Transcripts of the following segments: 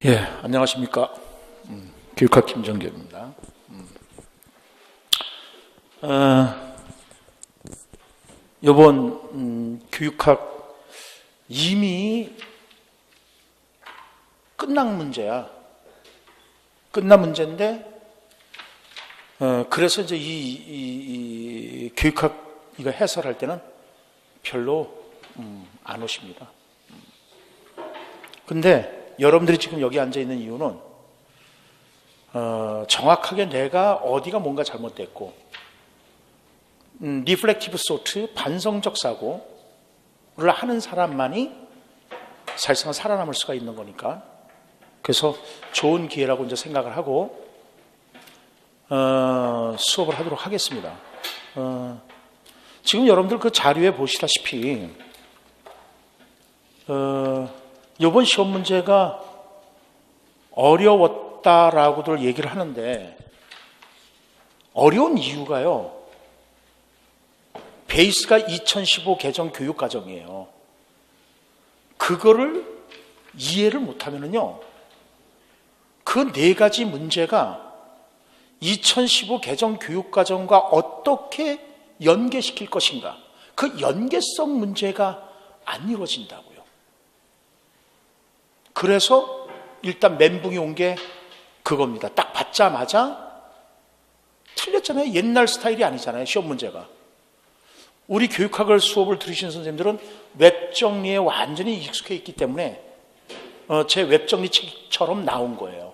예, 안녕하십니까. 교육학 김정규입니다. 이번 교육학 이미 끝난 문제야. 끝난 문제인데, 그래서 이제 이 교육학 이거 해설할 때는 별로 안 오십니다. 근데 여러분들이 지금 여기 앉아 있는 이유는 정확하게 내가 어디가 뭔가 잘못됐고 리플렉티브 소트, 반성적 사고를 하는 사람만이 사실상 살아남을 수가 있는 거니까, 그래서 좋은 기회라고 이제 생각을 하고 수업을 하도록 하겠습니다. 지금 여러분들 그 자료에 보시다시피 이번 시험 문제가 어려웠다라고들 얘기를 하는데, 어려운 이유가요, 베이스가 2015 개정 교육과정이에요. 그거를 이해를 못하면은요, 그 네 가지 문제가 2015 개정 교육과정과 어떻게 연계시킬 것인가, 그 연계성 문제가 안 이루어진다고요. 그래서 일단 멘붕이 온 게 그겁니다. 딱 받자마자 틀렸잖아요. 옛날 스타일이 아니잖아요, 시험 문제가. 우리 교육학을 수업을 들으시는 선생님들은 웹정리에 완전히 익숙해 있기 때문에 제 웹정리책처럼 나온 거예요.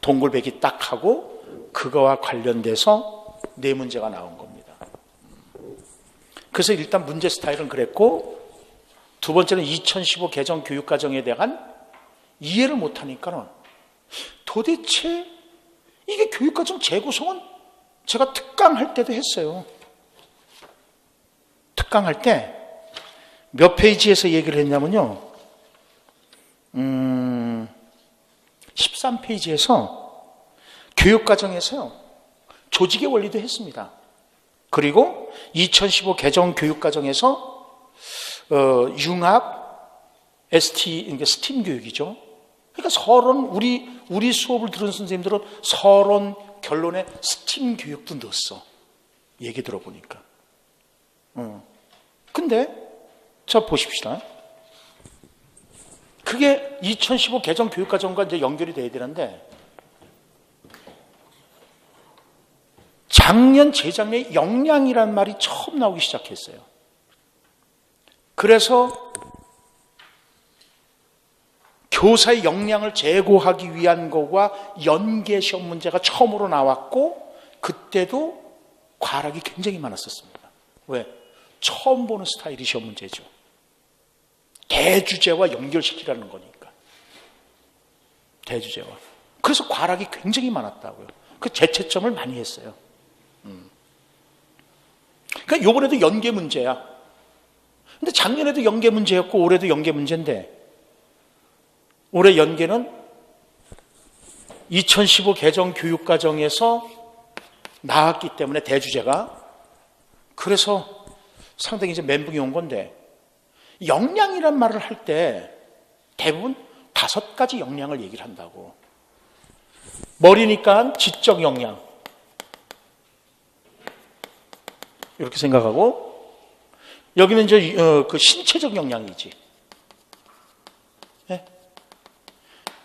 동글배기 딱 하고 그거와 관련돼서 네 문제가 나온 겁니다. 그래서 일단 문제 스타일은 그랬고, 두 번째는 2015 개정 교육과정에 대한 이해를 못하니까는 도대체 이게 교육과정 재구성은 제가 특강할 때도 했어요. 특강할 때 몇 페이지에서 얘기를 했냐면요, 13페이지에서 교육과정에서요, 조직의 원리도 했습니다. 그리고 2015 개정 교육과정에서 융합, ST, 그러니까 스팀 교육이죠. 그러니까 서론, 우리 수업을 들은 선생님들은 서론, 결론에 스팀 교육도 넣었어. 얘기 들어보니까. 근데, 자, 보십시다. 그게 2015 개정 교육과정과 이제 연결이 돼야 되는데, 작년, 재작년에 역량이라는 말이 처음 나오기 시작했어요. 그래서 교사의 역량을 제고하기 위한 거와 연계 시험 문제가 처음으로 나왔고, 그때도 과락이 굉장히 많았었습니다. 왜? 처음 보는 스타일이 시험 문제죠. 대주제와 연결시키라는 거니까. 대주제와. 그래서 과락이 굉장히 많았다고요. 그 재채점을 많이 했어요. 그러니까 이번에도 연계 문제야. 근데 작년에도 연계 문제였고 올해도 연계 문제인데, 올해 연계는 2015 개정 교육과정에서 나왔기 때문에 대주제가, 그래서 상당히 이제 멘붕이 온 건데, 역량이란 말을 할 때 대부분 5가지 역량을 얘기를 한다고. 머리니까 지적 역량 이렇게 생각하고, 여기는 이제 그 신체적 역량이지. 네?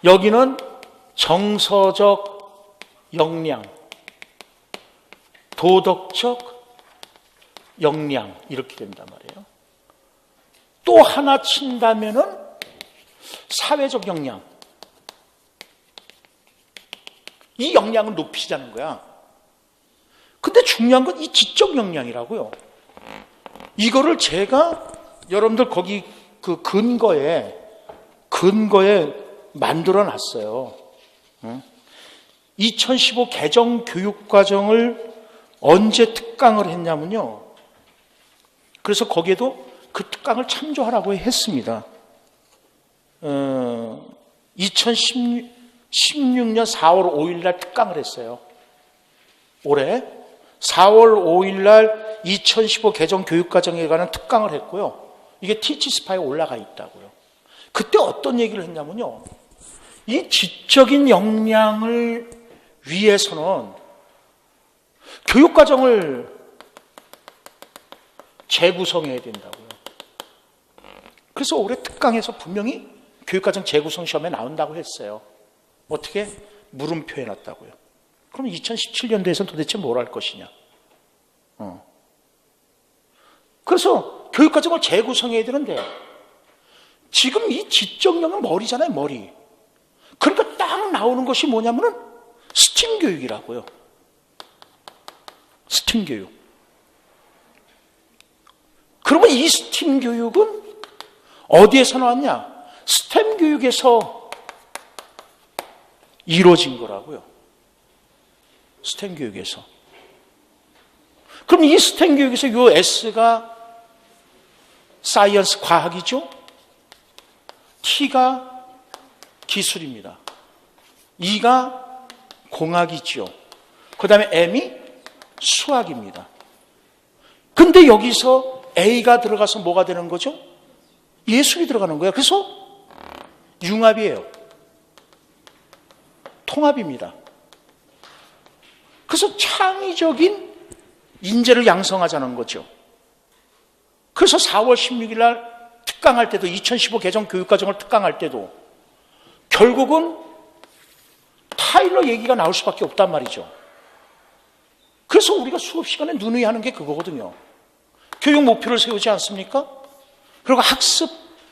여기는 정서적 역량, 도덕적 역량 이렇게 된단 말이에요. 또 하나 친다면은 사회적 역량. 이 역량을 높이자는 거야. 근데 중요한 건 이 지적 역량이라고요. 이거를 제가 여러분들 거기 그 근거에 만들어 놨어요. 2015 개정 교육과정을 언제 특강을 했냐면요, 그래서 거기에도 그 특강을 참조하라고 했습니다. 2016년 4월 5일 날 특강을 했어요. 올해 4월 5일 날 2015 개정 교육과정에 관한 특강을 했고요. 이게 티치스파에 올라가 있다고요. 그때 어떤 얘기를 했냐면요, 이 지적인 역량을 위해서는 교육과정을 재구성해야 된다고요. 그래서 올해 특강에서 분명히 교육과정 재구성 시험에 나온다고 했어요. 어떻게? 물음표 해놨다고요. 그럼 2017년도에서는 도대체 뭘 할 것이냐? 그래서 교육과정을 재구성해야 되는데 지금 이 지적력은 머리잖아요, 머리. 그러니까 딱 나오는 것이 뭐냐면은 스팀 교육이라고요. 스팀 교육. 그러면 이 스팀 교육은 어디에서 나왔냐? 스템 교육에서 이루어진 거라고요. 스템 교육에서. 그럼 이 스템 교육에서 요 S가 사이언스 과학이죠. T가 기술입니다. E가 공학이죠. 그 다음에 M이 수학입니다. 근데 여기서 A가 들어가서 뭐가 되는 거죠? 예술이 들어가는 거예요. 그래서 융합이에요. 통합입니다. 그래서 창의적인 인재를 양성하자는 거죠. 그래서 4월 16일 날 특강할 때도 2015 개정 교육과정을 특강할 때도 결국은 타일러 얘기가 나올 수밖에 없단 말이죠. 그래서 우리가 수업 시간에 누누이 하는 게 그거거든요. 교육 목표를 세우지 않습니까? 그리고 학습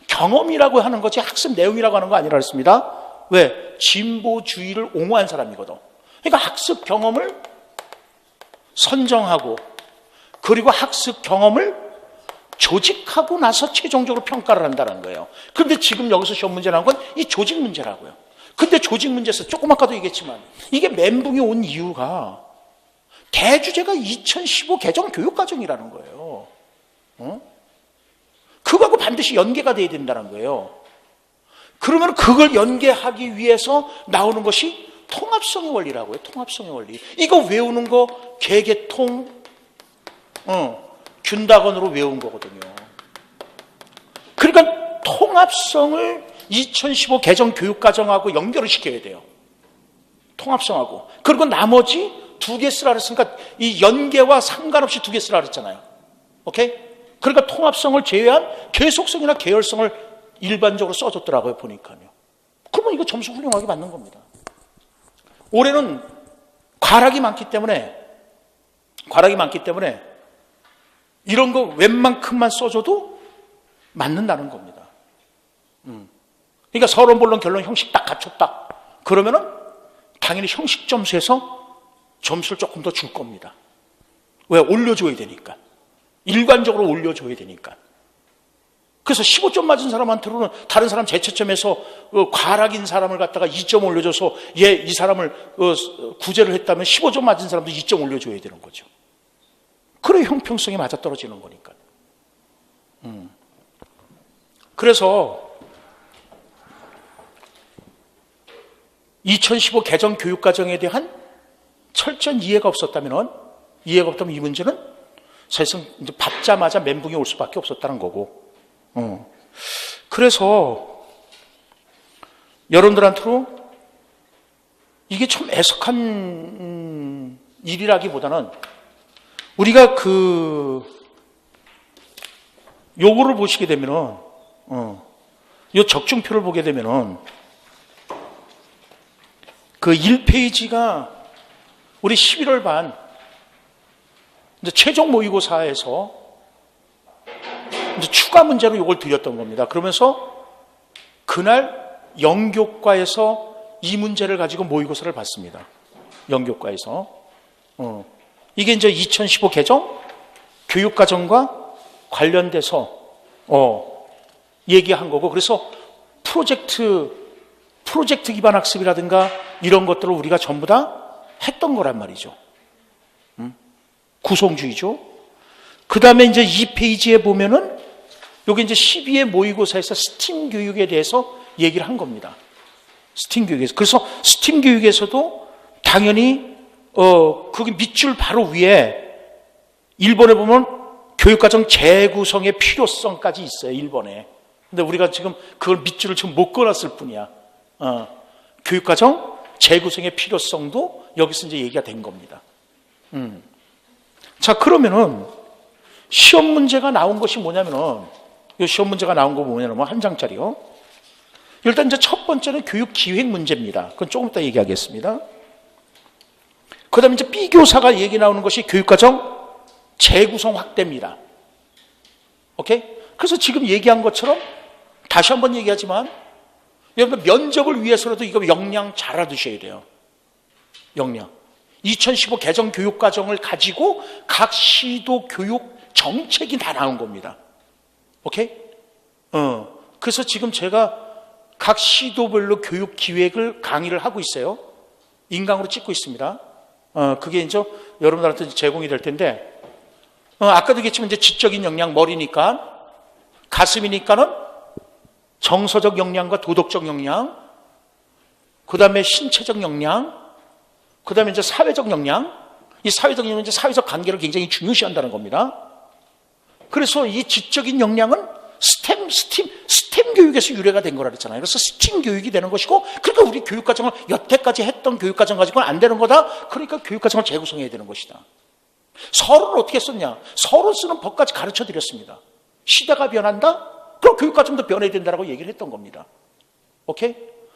경험이라고 하는 거지 학습 내용이라고 하는 거 아니라 했습니다. 왜? 진보주의를 옹호한 사람이거든. 그러니까 학습 경험을 선정하고 그리고 학습 경험을 조직하고 나서 최종적으로 평가를 한다는 거예요. 그런데 지금 여기서 시험 문제 나온 건 이 조직 문제라고요. 근데 조직 문제에서 조금 아까도 얘기했지만 이게 멘붕이 온 이유가 대주제가 2015 개정 교육과정이라는 거예요. 그거하고 반드시 연계가 돼야 된다는 거예요. 그러면 그걸 연계하기 위해서 나오는 것이 통합성의 원리라고요. 통합성의 원리. 이거 외우는 거 개개통 균다건으로 외운 거거든요. 그러니까 통합성을 2015 개정 교육과정하고 연결을 시켜야 돼요. 통합성하고. 그리고 나머지 2개 쓰라 그랬으니까 이 연계와 상관없이 2개 쓰라 그랬잖아요. 오케이? 그러니까 통합성을 제외한 계속성이나 계열성을 일반적으로 써줬더라고요, 보니까요. 그러면 이거 점수 훌륭하게 받는 겁니다. 올해는 과락이 많기 때문에 이런 거 웬만큼만 써줘도 맞는다는 겁니다. 그러니까 서론, 본론, 결론, 형식 딱 갖췄다. 그러면은 당연히 형식 점수에서 점수를 조금 더 줄 겁니다. 왜? 올려줘야 되니까. 일관적으로 올려줘야 되니까. 그래서 15점 맞은 사람한테는 다른 사람 제채점에서 과락인 사람을 갖다가 2점 올려줘서 이 사람을 구제를 했다면 15점 맞은 사람도 2점 올려줘야 되는 거죠. 그래 형평성이 맞아떨어지는 거니까. 그래서 2015 개정 교육과정에 대한 철저한 이해가 없다면 이 문제는 사실상 이제 받자마자 멘붕이 올 수밖에 없었다는 거고. 그래서 여러분들한테로 이게 참 애석한 일이라기보다는 우리가 요거를 보시게 되면은 요 적중표를 보게 되면은 그 1페이지가 우리 11월 반 이제 최종 모의고사에서 이제 추가 문제로 이걸 드렸던 겁니다. 그러면서 그날 영교과에서 이 문제를 가지고 모의고사를 봤습니다. 영교과에서. 이게 이제 2015 개정 교육과정과 관련돼서 얘기한 거고, 그래서 프로젝트 기반 학습이라든가 이런 것들을 우리가 전부 다 했던 거란 말이죠. 구성주의죠. 그 다음에 이제 이 페이지에 보면은 여기 이제 12회 모의고사에서 스팀 교육에 대해서 얘기를 한 겁니다. 스팀 교육에서. 그래서 스팀 교육에서도 당연히 거기 밑줄 바로 위에 1번에 보면 교육과정 재구성의 필요성까지 있어요. 1번에. 근데 우리가 지금 그걸 밑줄을 지금 못 걸었을 뿐이야. 교육과정 재구성의 필요성도 여기서 이제 얘기가 된 겁니다. 자, 그러면은 시험 문제가 나온 것이 뭐냐면은, 이 시험 문제가 나온 거 뭐냐면 한 장짜리요. 일단 이제 첫 번째는 교육 기획 문제입니다. 그건 조금 이따 얘기하겠습니다. 그 다음에 이제 B교사가 얘기 나오는 것이 교육과정 재구성 확대입니다. 오케이? 그래서 지금 얘기한 것처럼 다시 한번 얘기하지만 여러분 면접을 위해서라도 이거 역량 잘 알아두셔야 돼요. 역량. 2015 개정 교육과정을 가지고 각 시도 교육 정책이 다 나온 겁니다. 오케이? 그래서 지금 제가 각 시도별로 교육 기획을 강의를 하고 있어요. 인강으로 찍고 있습니다. 그게 이제 여러분들한테 제공이 될 텐데, 아까도 얘기했지만 이제 지적인 역량, 머리니까, 가슴이니까는 정서적 역량과 도덕적 역량, 그 다음에 신체적 역량, 그 다음에 이제 사회적 역량, 이 사회적 역량은 이제 사회적 관계를 굉장히 중요시한다는 겁니다. 그래서 이 지적인 역량은 스템 교육에서 유래가 된 거라 그랬잖아요. 그래서 스팀 교육이 되는 것이고, 그러니까 우리 교육과정을 여태까지 했던 교육과정 가지고는 안 되는 거다. 그러니까 교육과정을 재구성해야 되는 것이다. 서론을 어떻게 썼냐? 서론 쓰는 법까지 가르쳐 드렸습니다. 시대가 변한다? 그럼 교육과정도 변해야 된다고 얘기를 했던 겁니다. 오케이?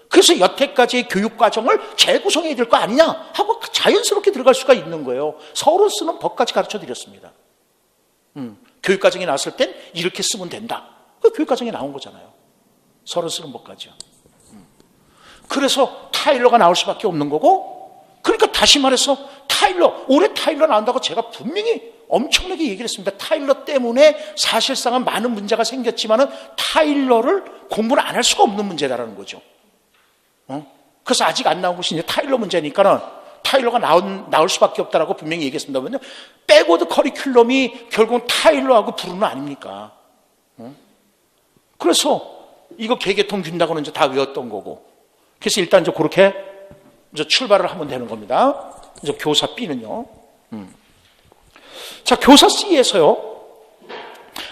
그래서 여태까지의 교육과정을 재구성해야 될 거 아니냐 하고 자연스럽게 들어갈 수가 있는 거예요. 서론 쓰는 법까지 가르쳐 드렸습니다. 교육과정이 나왔을 땐 이렇게 쓰면 된다. 그 교육과정에 나온 거잖아요. 서론 쓰는 법까지요. 그래서 타일러가 나올 수밖에 없는 거고, 그러니까 다시 말해서 올해 타일러 나온다고 제가 분명히 엄청나게 얘기를 했습니다. 타일러 때문에 사실상은 많은 문제가 생겼지만은 타일러를 공부를 안 할 수가 없는 문제다라는 거죠. 그래서 아직 안 나온 것이 이제 타일러 문제니까는 타일러가 나올 수밖에 없다라고 분명히 얘기했습니다. 왜냐면 백워드 커리큘럼이 결국은 타일러하고 브루노 아닙니까? 그래서 이거 개개통 준다고는 이제 다 외웠던 거고. 그래서 일단 이제 그렇게 이제 출발을 하면 되는 겁니다. 이제 교사 B는요. 자, 교사 C에서요.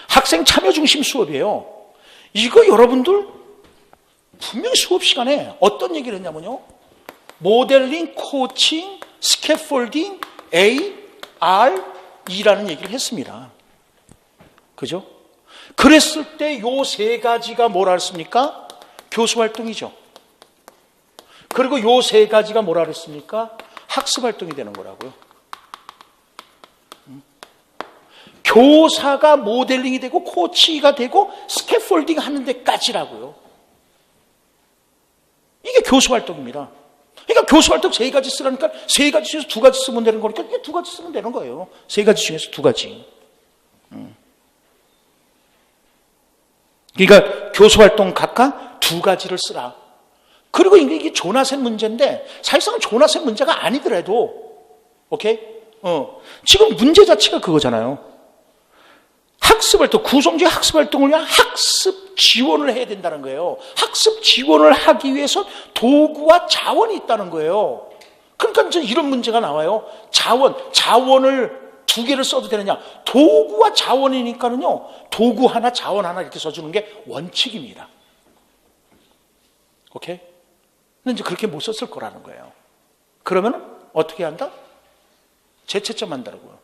학생 참여 중심 수업이에요. 이거 여러분들 분명히 수업 시간에 어떤 얘기를 했냐면요. 모델링, 코칭, 스캐폴딩, A, R, E라는 얘기를 했습니다. 그죠? 그랬을 때 요 세 가지가 뭐라 했습니까? 교수 활동이죠. 그리고 요 세 가지가 뭐라 그랬습니까? 학습 활동이 되는 거라고요. 교사가 모델링이 되고 코치가 되고 스캐폴딩 하는 데까지라고요. 이게 교수 활동입니다. 그러니까 교수 활동 세 가지 쓰라니까 세 가지 중에서 두 가지 쓰면 되는 거니까 이게 두 가지 쓰면 되는 거예요. 세 가지 중에서 두 가지. 그러니까 교수 활동 각각 두 가지를 쓰라. 그리고 이게 조나센 문제인데 사실상 조나센 문제가 아니더라도, 오케이? 지금 문제 자체가 그거잖아요. 학습 활동, 구성적 학습 활동을 위한 학습 지원을 해야 된다는 거예요. 학습 지원을 하기 위해서 도구와 자원이 있다는 거예요. 그러니까 이제 이런 문제가 나와요. 자원을 두 개를 써도 되느냐? 도구와 자원이니까는요, 도구 하나, 자원 하나 이렇게 써주는 게 원칙입니다. 오케이? 근데 이제 그렇게 못 썼을 거라는 거예요. 그러면 어떻게 한다? 재채점 한다고요.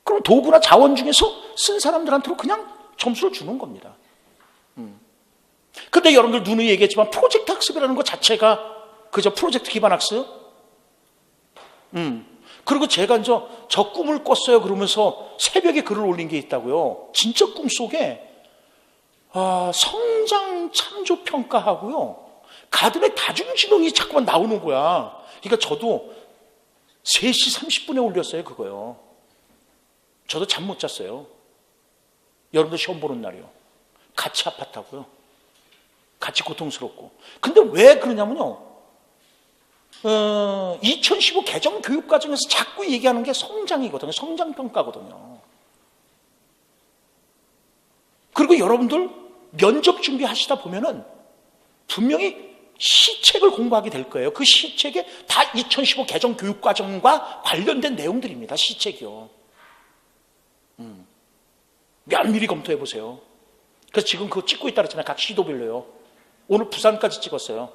그럼 도구나 자원 중에서 쓴 사람들한테로 그냥 점수를 주는 겁니다. 근데 여러분들 누누이 얘기했지만 프로젝트 학습이라는 것 자체가 그저 프로젝트 기반 학습? 그리고 제가 이제 저 꿈을 꿨어요 그러면서 새벽에 글을 올린 게 있다고요. 진짜 꿈속에 성장 참조 평가하고요. 가든의 다중지능이 자꾸만 나오는 거야. 그러니까 저도 3시 30분에 올렸어요 그거요. 저도 잠 못 잤어요. 여러분들 시험 보는 날이요. 같이 아팠다고요. 같이 고통스럽고. 근데 왜 그러냐면요. 2015 개정 교육과정에서 자꾸 얘기하는 게 성장이거든요. 성장평가거든요. 그리고 여러분들 면접 준비하시다 보면은 분명히 시책을 공부하게 될 거예요. 그 시책에 다 2015 개정 교육과정과 관련된 내용들입니다. 시책이요. 면밀히 검토해 보세요. 그래서 지금 그거 찍고 있다 그랬잖아요. 각 시도별로요. 오늘 부산까지 찍었어요.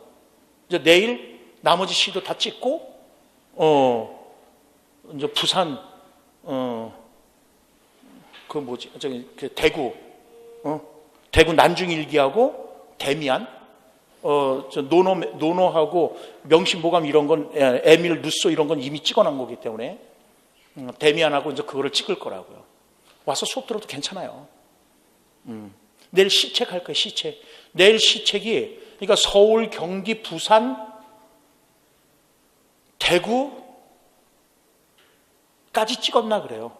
이제 내일 나머지 시도 다 찍고, 이제 부산, 대구, 대구 난중일기하고 대미안, 노노하고 명심보감 이런 건, 에밀 루소 이런 건 이미 찍어놓은 거기 때문에, 대미안하고 이제 그거를 찍을 거라고요. 와서 수업 들어도 괜찮아요. 내일 시책 할 거예요, 시책. 내일 시책이, 그러니까 서울, 경기, 부산, 대구까지 찍었나 그래요.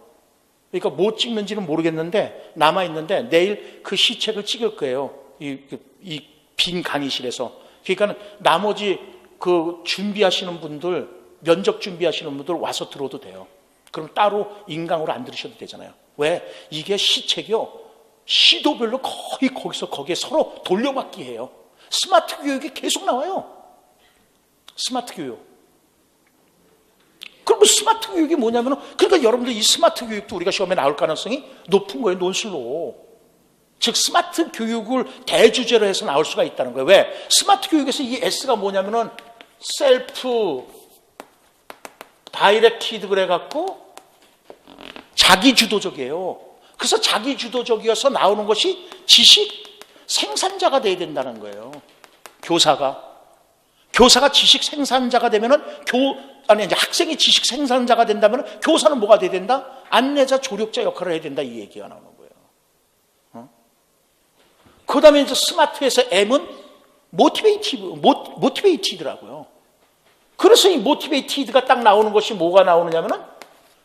그러니까 뭐 찍는지는 모르겠는데 남아있는데 내일 그 시책을 찍을 거예요. 이 빈 강의실에서. 그러니까 나머지 그 준비하시는 분들, 면접 준비하시는 분들 와서 들어도 돼요. 그럼 따로 인강으로 안 들으셔도 되잖아요. 왜? 이게 시책이요. 시도별로 거기에 서로 돌려받기 해요. 스마트 교육이 계속 나와요. 스마트 교육. 그럼 스마트 교육이 뭐냐면, 그러니까 여러분들 이 스마트 교육도 우리가 시험에 나올 가능성이 높은 거예요, 논술로. 즉, 스마트 교육을 대주제로 해서 나올 수가 있다는 거예요. 왜? 스마트 교육에서 이 S가 뭐냐면은, 셀프, 다이렉티드 그래갖고, 자기주도적이에요. 그래서 자기주도적이어서 나오는 것이 지식 생산자가 돼야 된다는 거예요. 교사가 지식 생산자가 되면은 이제 학생이 지식 생산자가 된다면 교사는 뭐가 돼야 된다? 안내자, 조력자 역할을 해야 된다. 이 얘기가 나오는 거예요. 그 다음에 이제 스마트에서 M은 모티베이티드라고요. 그래서 이 모티베이티드가 딱 나오는 것이 뭐가 나오느냐면은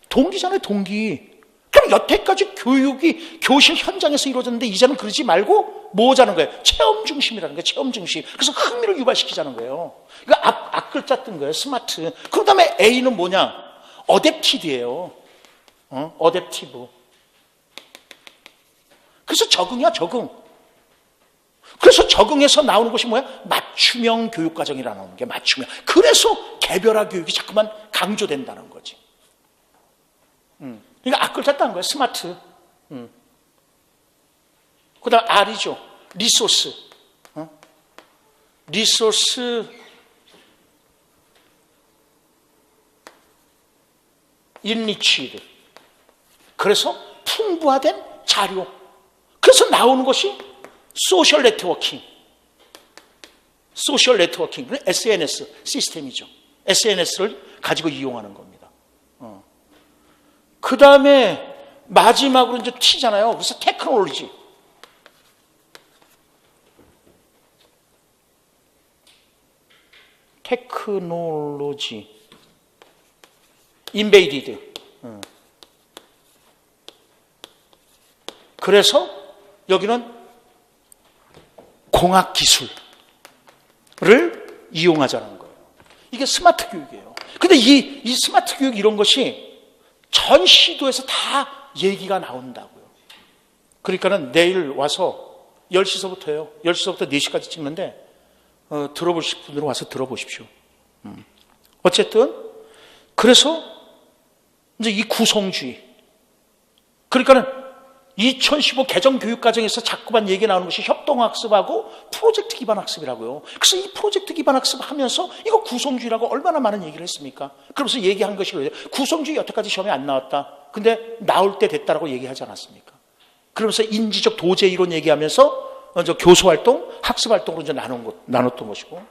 동기잖아요, 동기. 그럼 여태까지 교육이 교실 현장에서 이루어졌는데 이제는 그러지 말고 뭐 하자는 거예요? 체험 중심이라는 거예요, 체험 중심. 그래서 흥미를 유발시키자는 거예요. 그러니까 앞글자 뜬 거예요, 스마트. 그 다음에 A는 뭐냐? 어댑티드예요. 어댑티브. 그래서 적응이야, 적응. 그래서 적응해서 나오는 것이 뭐야? 맞춤형 교육과정이라는 게 맞춤형. 그래서 개별화 교육이 자꾸만 강조된다는 거지. 그러니까 앞글자 딴 거예요, 스마트. 그 다음 R이죠. 리소스. 리소스, 인리치드. 그래서 풍부화된 자료. 그래서 나오는 것이 소셜 네트워킹. 소셜 네트워킹. SNS 시스템이죠. SNS를 가지고 이용하는 겁니다. 그 다음에 마지막으로 이제 T잖아요. 그래서 테크놀로지. 테크놀로지. 인베이디드. 그래서 여기는 공학기술을 이용하자는 거예요. 이게 스마트 교육이에요. 근데 이 스마트 교육 이런 것이 전 시도에서 다 얘기가 나온다고요. 그러니까는 내일 와서 10시서부터요. 10시서부터 4시까지 찍는데 들어보실 분들은 와서 들어보십시오. 어쨌든 그래서 이제 이 구성주의. 그러니까는 2015 개정 교육과정에서 자꾸만 얘기 나오는 것이 협동학습하고 프로젝트 기반 학습이라고요. 그래서 이 프로젝트 기반 학습하면서 이거 구성주의라고 얼마나 많은 얘기를 했습니까? 그러면서 얘기한 것이 그래요. 구성주의 여태까지 시험에 안 나왔다. 근데 나올 때 됐다라고 얘기하지 않았습니까? 그러면서 인지적 도제 이론 얘기하면서 교수활동, 학습활동으로 이제 나눴던 것이고.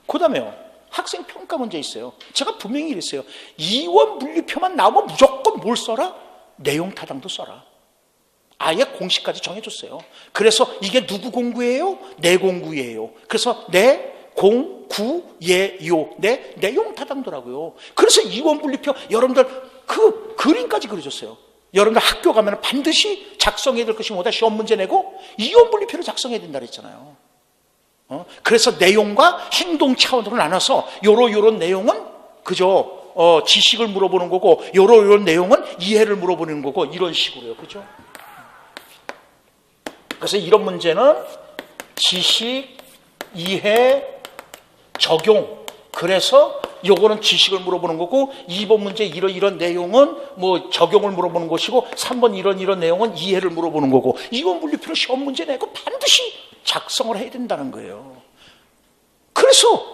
그 다음에요. 학생 평가 문제 있어요. 제가 분명히 이랬어요. 이원 물리표만 나오면 무조건 뭘 써라? 내용 타당도 써라. 아예 공식까지 정해줬어요. 그래서 이게 누구 공구예요? 내 공구예요. 그래서 내 공구예요. 내 내용 타당도라고요. 그래서 이원 분리표 여러분들 그 그림까지 그려줬어요. 여러분들 학교 가면 반드시 작성해야 될 것이 뭐다? 시험 문제 내고 이원 분리표를 작성해야 된다 그랬잖아요. 그래서 내용과 행동 차원으로 나눠서 요런 내용은 그저 지식을 물어보는 거고 요런 내용은 이해를 물어보는 거고 이런 식으로요. 그죠? 그래서 이런 문제는 지식, 이해, 적용. 그래서 요거는 지식을 물어보는 거고 2번 문제 이런 내용은 뭐 적용을 물어보는 것이고 3번 이런 내용은 이해를 물어보는 거고 이원 분리표로 시험 문제 내고 반드시 작성을 해야 된다는 거예요. 그래서 그래서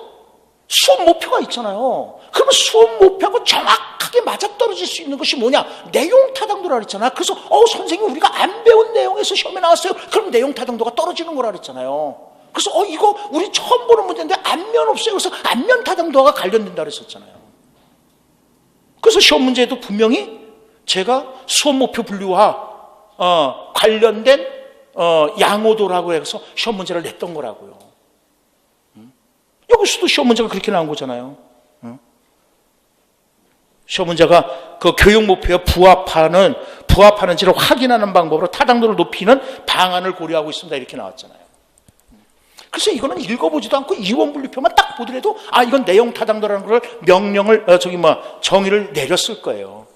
수업 목표가 있잖아요. 그러면 수업 목표하고 정확하게 맞아떨어질 수 있는 것이 뭐냐? 내용 타당도라 그랬잖아요. 그래서 선생님 우리가 안 배운 내용에서 시험에 나왔어요. 그럼 내용 타당도가 떨어지는 거라 그랬잖아요. 그래서 이거 우리 처음 보는 문제인데 안면 없어요. 그래서 안면 타당도가 관련된다 그랬었잖아요. 그래서 시험 문제에도 분명히 제가 수업 목표 분류와 관련된 양호도라고 해서 시험 문제를 냈던 거라고요. 여기서도 시험 문제가 그렇게 나온 거잖아요. 시험 문제가 그 교육 목표에 부합하는지를 확인하는 방법으로 타당도를 높이는 방안을 고려하고 있습니다. 이렇게 나왔잖아요. 그래서 이거는 읽어보지도 않고 이원분류표만 딱 보더라도 이건 내용 타당도라는 걸 명령을 정의를 내렸을 거예요.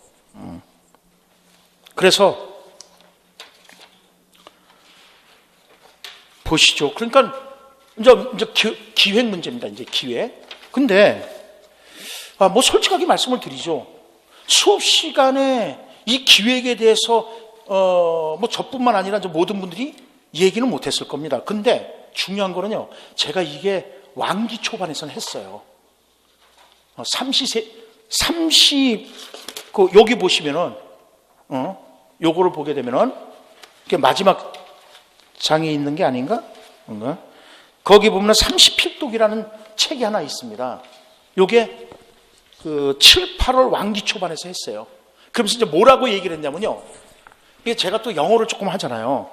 그래서 보시죠. 그러니까 이제 기획 문제입니다. 이제 기획. 근데 솔직하게 말씀을 드리죠. 수업 시간에 이 기획에 대해서 저뿐만 아니라 모든 분들이 얘기는 못했을 겁니다. 근데 중요한 거는요, 제가 이게 왕기 초반에서는 했어요. 여기 보시면은, 요거를 보게 되면은, 이게 마지막 장에 있는 게 아닌가? 거기 보면 30필독이라는 책이 하나 있습니다. 요게 7, 8월 왕기 초반에서 했어요. 그러면서 이제 뭐라고 얘기를 했냐면요. 이게 제가 또 영어를 조금 하잖아요.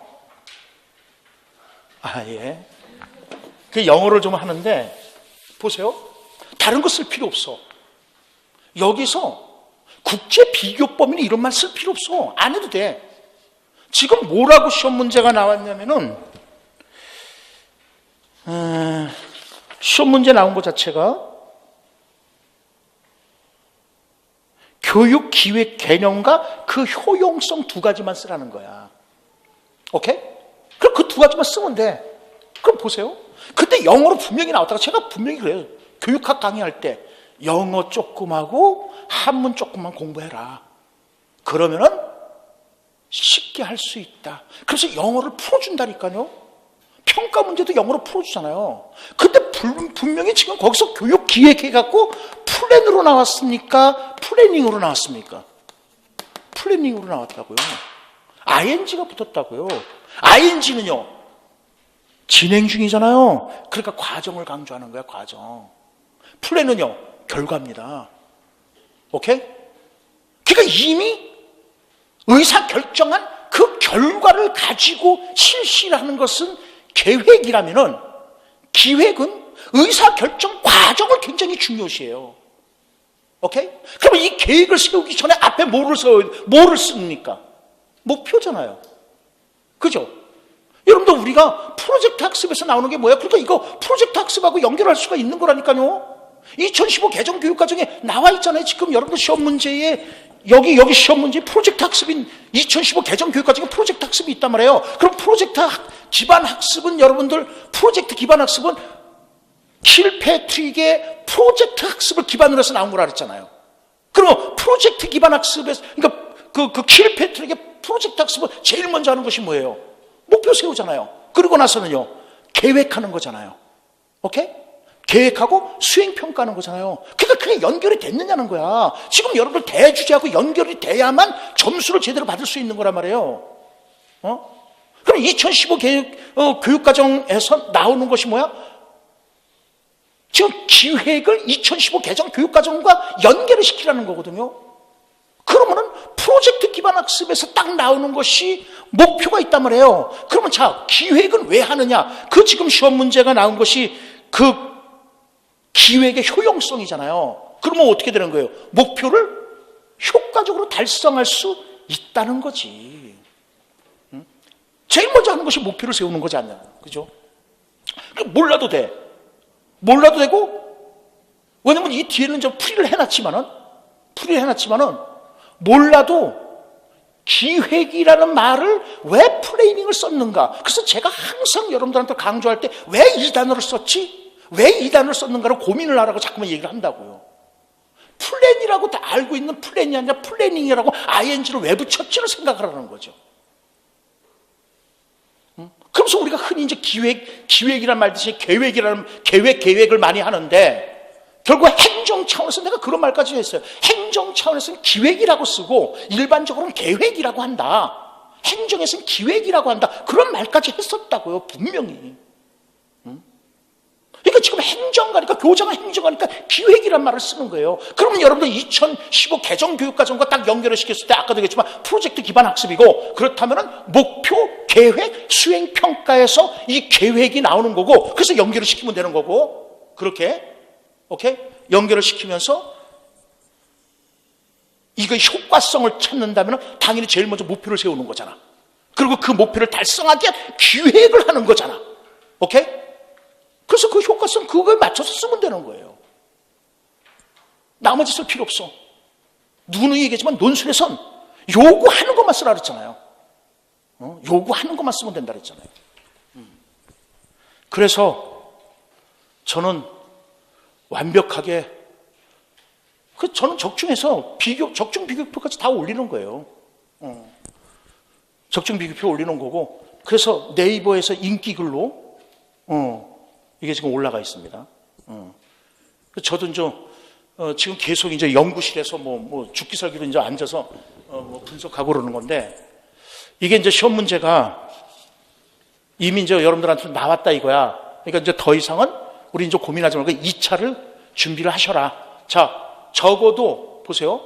예. 그 영어를 좀 하는데, 보세요. 다른 거 쓸 필요 없어. 여기서 국제 비교법이니 이런 말 쓸 필요 없어. 안 해도 돼. 지금 뭐라고 시험 문제가 나왔냐면은, 시험 문제 나온 것 자체가 교육 기획 개념과 그 효용성 두 가지만 쓰라는 거야. 오케이? 그럼 그 두 가지만 쓰면 돼. 그럼 보세요. 근데 영어로 분명히 나왔다가 제가 분명히 그래요. 교육학 강의할 때 영어 조금 하고 한문 조금만 공부해라. 그러면은 쉽게 할 수 있다. 그래서 영어를 풀어준다니까요. 평가 문제도 영어로 풀어주잖아요. 근데 분명히 지금 거기서 교육 기획해갖고 플랜으로 나왔습니까? 플래닝으로 나왔습니까? 플래닝으로 나왔다고요. ing가 붙었다고요. ing는요, 진행 중이잖아요. 그러니까 과정을 강조하는 거야, 과정. 플랜은요, 결과입니다. 오케이? 그러니까 이미 의사결정한 그 결과를 가지고 실시를 하는 것은 계획이라면은, 기획은 의사결정 과정을 굉장히 중요시해요. 오케이? 그러면 이 계획을 세우기 전에 앞에 뭐를 씁니까? 목표잖아요. 그죠? 여러분들, 우리가 프로젝트 학습에서 나오는 게 뭐야? 그러니까 이거 프로젝트 학습하고 연결할 수가 있는 거라니까요. 2015 개정 교육과정에 나와 있잖아요. 지금 여러분들 시험 문제에 여기 시험 문제 프로젝트 학습인 2015 개정 교육과정에 프로젝트 학습이 있단 말이에요. 그럼 프로젝트 기반 학습은 여러분들 프로젝트 기반 학습은 킬패트릭의 프로젝트 학습을 기반으로 해서 나온 거라 그랬잖아요. 그럼 프로젝트 기반 학습에서, 그러니까 그 킬패트릭의 프로젝트 학습은 제일 먼저 하는 것이 뭐예요? 목표 세우잖아요. 그러고 나서는요, 계획하는 거잖아요. 오케이? 계획하고 수행평가하는 거잖아요. 그러니까 그게 연결이 됐느냐는 거야. 지금 여러분들 대주제하고 연결이 돼야만 점수를 제대로 받을 수 있는 거란 말이에요. 그럼 2015 교육과정에서 나오는 것이 뭐야? 지금 기획을 2015 개정 교육과정과 연결을 시키라는 거거든요. 그러면은 프로젝트 기반 학습에서 딱 나오는 것이 목표가 있단 말이에요. 그러면 자, 기획은 왜 하느냐? 그 지금 시험 문제가 나온 것이 그 기획의 효용성이잖아요. 그러면 어떻게 되는 거예요? 목표를 효과적으로 달성할 수 있다는 거지. 제일 먼저 하는 것이 목표를 세우는 거지 않냐? 그죠? 몰라도 돼. 몰라도 되고, 왜냐면 이 뒤에는 좀 풀이를 해놨지만은 몰라도 기획이라는 말을 왜 플레이닝을 썼는가? 그래서 제가 항상 여러분들한테 강조할 때 왜 이 단어를 썼지? 왜 이 단어를 썼는가를 고민을 하라고 자꾸만 얘기를 한다고요. 플랜이라고 다 알고 있는 플랜이 아니라 플래닝이라고 ing를 왜 붙였지를 생각하라는 거죠. 그러면서 우리가 흔히 이제 기획이란 말 대신 계획을 많이 하는데, 결국 행정 차원에서 내가 그런 말까지 했어요. 행정 차원에서는 기획이라고 쓰고 일반적으로는 계획이라고 한다. 행정에서는 기획이라고 한다. 그런 말까지 했었다고요, 분명히. 그러니까 지금 행정가니까, 교장은 행정가니까 기획이란 말을 쓰는 거예요. 그러면 여러분들 2015 개정교육과정과 딱 연결을 시켰을 때 아까도 얘기했지만 프로젝트 기반 학습이고, 그렇다면 목표, 계획, 수행평가에서 이 계획이 나오는 거고, 그래서 연결을 시키면 되는 거고, 그렇게 오케이? 연결을 시키면서 이거 효과성을 찾는다면 당연히 제일 먼저 목표를 세우는 거잖아. 그리고 그 목표를 달성하기 위한 기획을 하는 거잖아. 오케이? 그래서 그 효과성 그거에 맞춰서 쓰면 되는 거예요. 나머지 쓸 필요 없어. 누누이 얘기했지만 논술에선 요구하는 것만 쓰라 그랬잖아요. 요구하는 것만 쓰면 된다 그랬잖아요. 그래서 저는 완벽하게, 저는 적중해서 적중 비교표까지 다 올리는 거예요. 적중 비교표 올리는 거고, 그래서 네이버에서 인기글로 이게 지금 올라가 있습니다. 저도 이제 지금 계속 이제 연구실에서 뭐 죽기 살기로 이제 앉아서 뭐 분석하고 그러는 건데, 이게 이제 시험 문제가 이미 이제 여러분들한테 나왔다 이거야. 그러니까 이제 더 이상은 우리 이제 고민하지 말고 2차를 준비를 하셔라. 자, 적어도 보세요.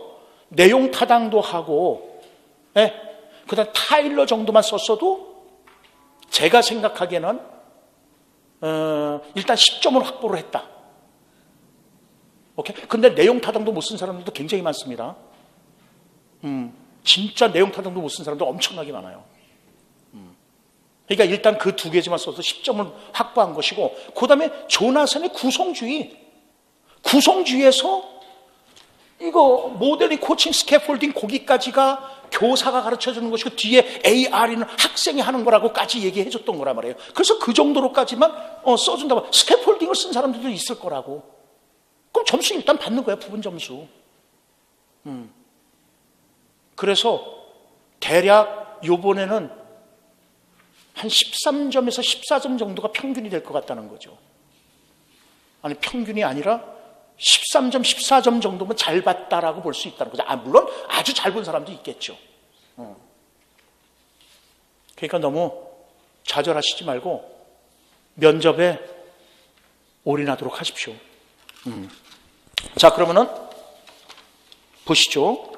내용 타당도 하고, 그다음 타일러 정도만 썼어도 제가 생각하기에는 일단 10점을 확보를 했다. 오케이? 근데 내용 타당도 못 쓴 사람들도 굉장히 많습니다. 진짜 내용 타당도 못 쓴 사람도 엄청나게 많아요. 그러니까 일단 그 두 개지만 써서 10점을 확보한 것이고, 그 다음에 조나산의 구성주의에서 이거 모델링, 코칭, 스캐폴딩 거기까지가 교사가 가르쳐주는 것이고, 뒤에 AR이는 학생이 하는 거라고까지 얘기해 줬던 거란 말이에요. 그래서 그 정도로까지만 써준다고. 스캐폴딩을 쓴 사람들도 있을 거라고. 그럼 점수 일단 받는 거야, 부분 점수. 그래서 대략 요번에는 한 13점에서 14점 정도가 평균이 될 것 같다는 거죠. 아니, 평균이 아니라 13점, 14점 정도면 잘 봤다라고 볼 수 있다는 거죠. 물론 아주 잘 본 사람도 있겠죠. 그러니까 너무 좌절하시지 말고 면접에 올인하도록 하십시오. 자, 그러면은 보시죠.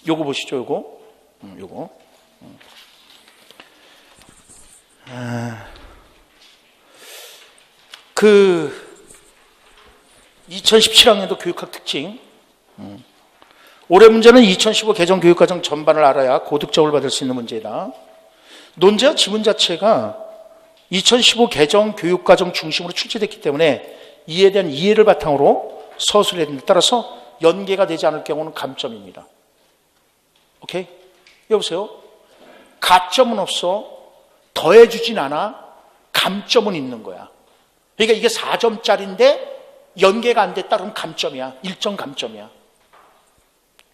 요거 보시죠, 요거. 그 2017학년도 교육학 특징. 올해 문제는 2015 개정 교육과정 전반을 알아야 고득점을 받을 수 있는 문제이다. 논제와 지문 자체가 2015 개정 교육과정 중심으로 출제됐기 때문에 이에 대한 이해를 바탕으로 서술해야 된다. 따라서 연계가 되지 않을 경우는 감점입니다. 오케이? 여보세요? 가점은 없어. 더해주진 않아. 감점은 있는 거야. 그러니까 이게 4점짜리인데 연계가 안 됐다 그러면 감점이야. 1점 감점이야.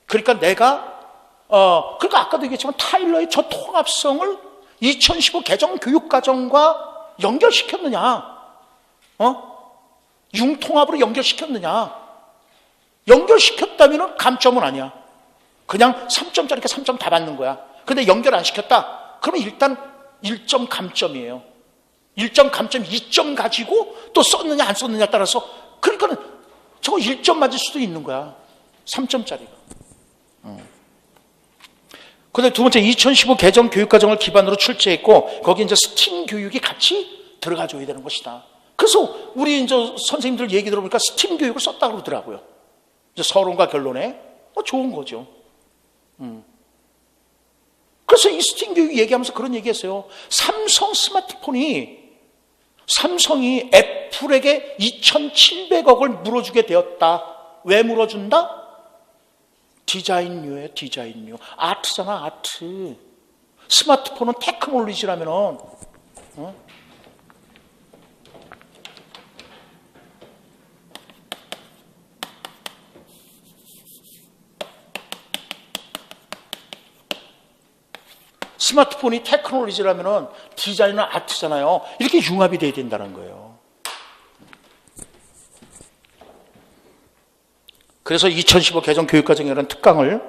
그러니까 그러니까 아까도 얘기했지만 타일러의 저 통합성을 2015 개정 교육과정과 연결시켰느냐? 융통합으로 연결시켰느냐? 연결시켰다면 감점은 아니야. 그냥 3점짜리니까 3점 다 받는 거야. 근데 연결 안 시켰다? 그러면 일단 1점 감점이에요. 1점 감점 2점 가지고 또 썼느냐 안 썼느냐에 따라서, 그러니까는 저거 1점 맞을 수도 있는 거야. 3점짜리가. 그다음에 두 번째, 2015 개정 교육과정을 기반으로 출제했고 거기 이제 스팀 교육이 같이 들어가줘야 되는 것이다. 그래서 우리 이제 선생님들 얘기 들어보니까 스팀 교육을 썼다고 그러더라고요. 이제 서론과 결론에 좋은 거죠. 그래서 이 스팀 교육 얘기하면서 그런 얘기했어요. 삼성이 애플에게 2,700억을 물어주게 되었다. 왜 물어준다? 디자인료예요, 디자인료. 아트잖아, 아트. 스마트폰은 테크놀로지라면은, 스마트폰이 테크놀로지라면은 디자인은 아트잖아요. 이렇게 융합이 돼야 된다는 거예요. 그래서 2015 개정 교육과정이라는 특강을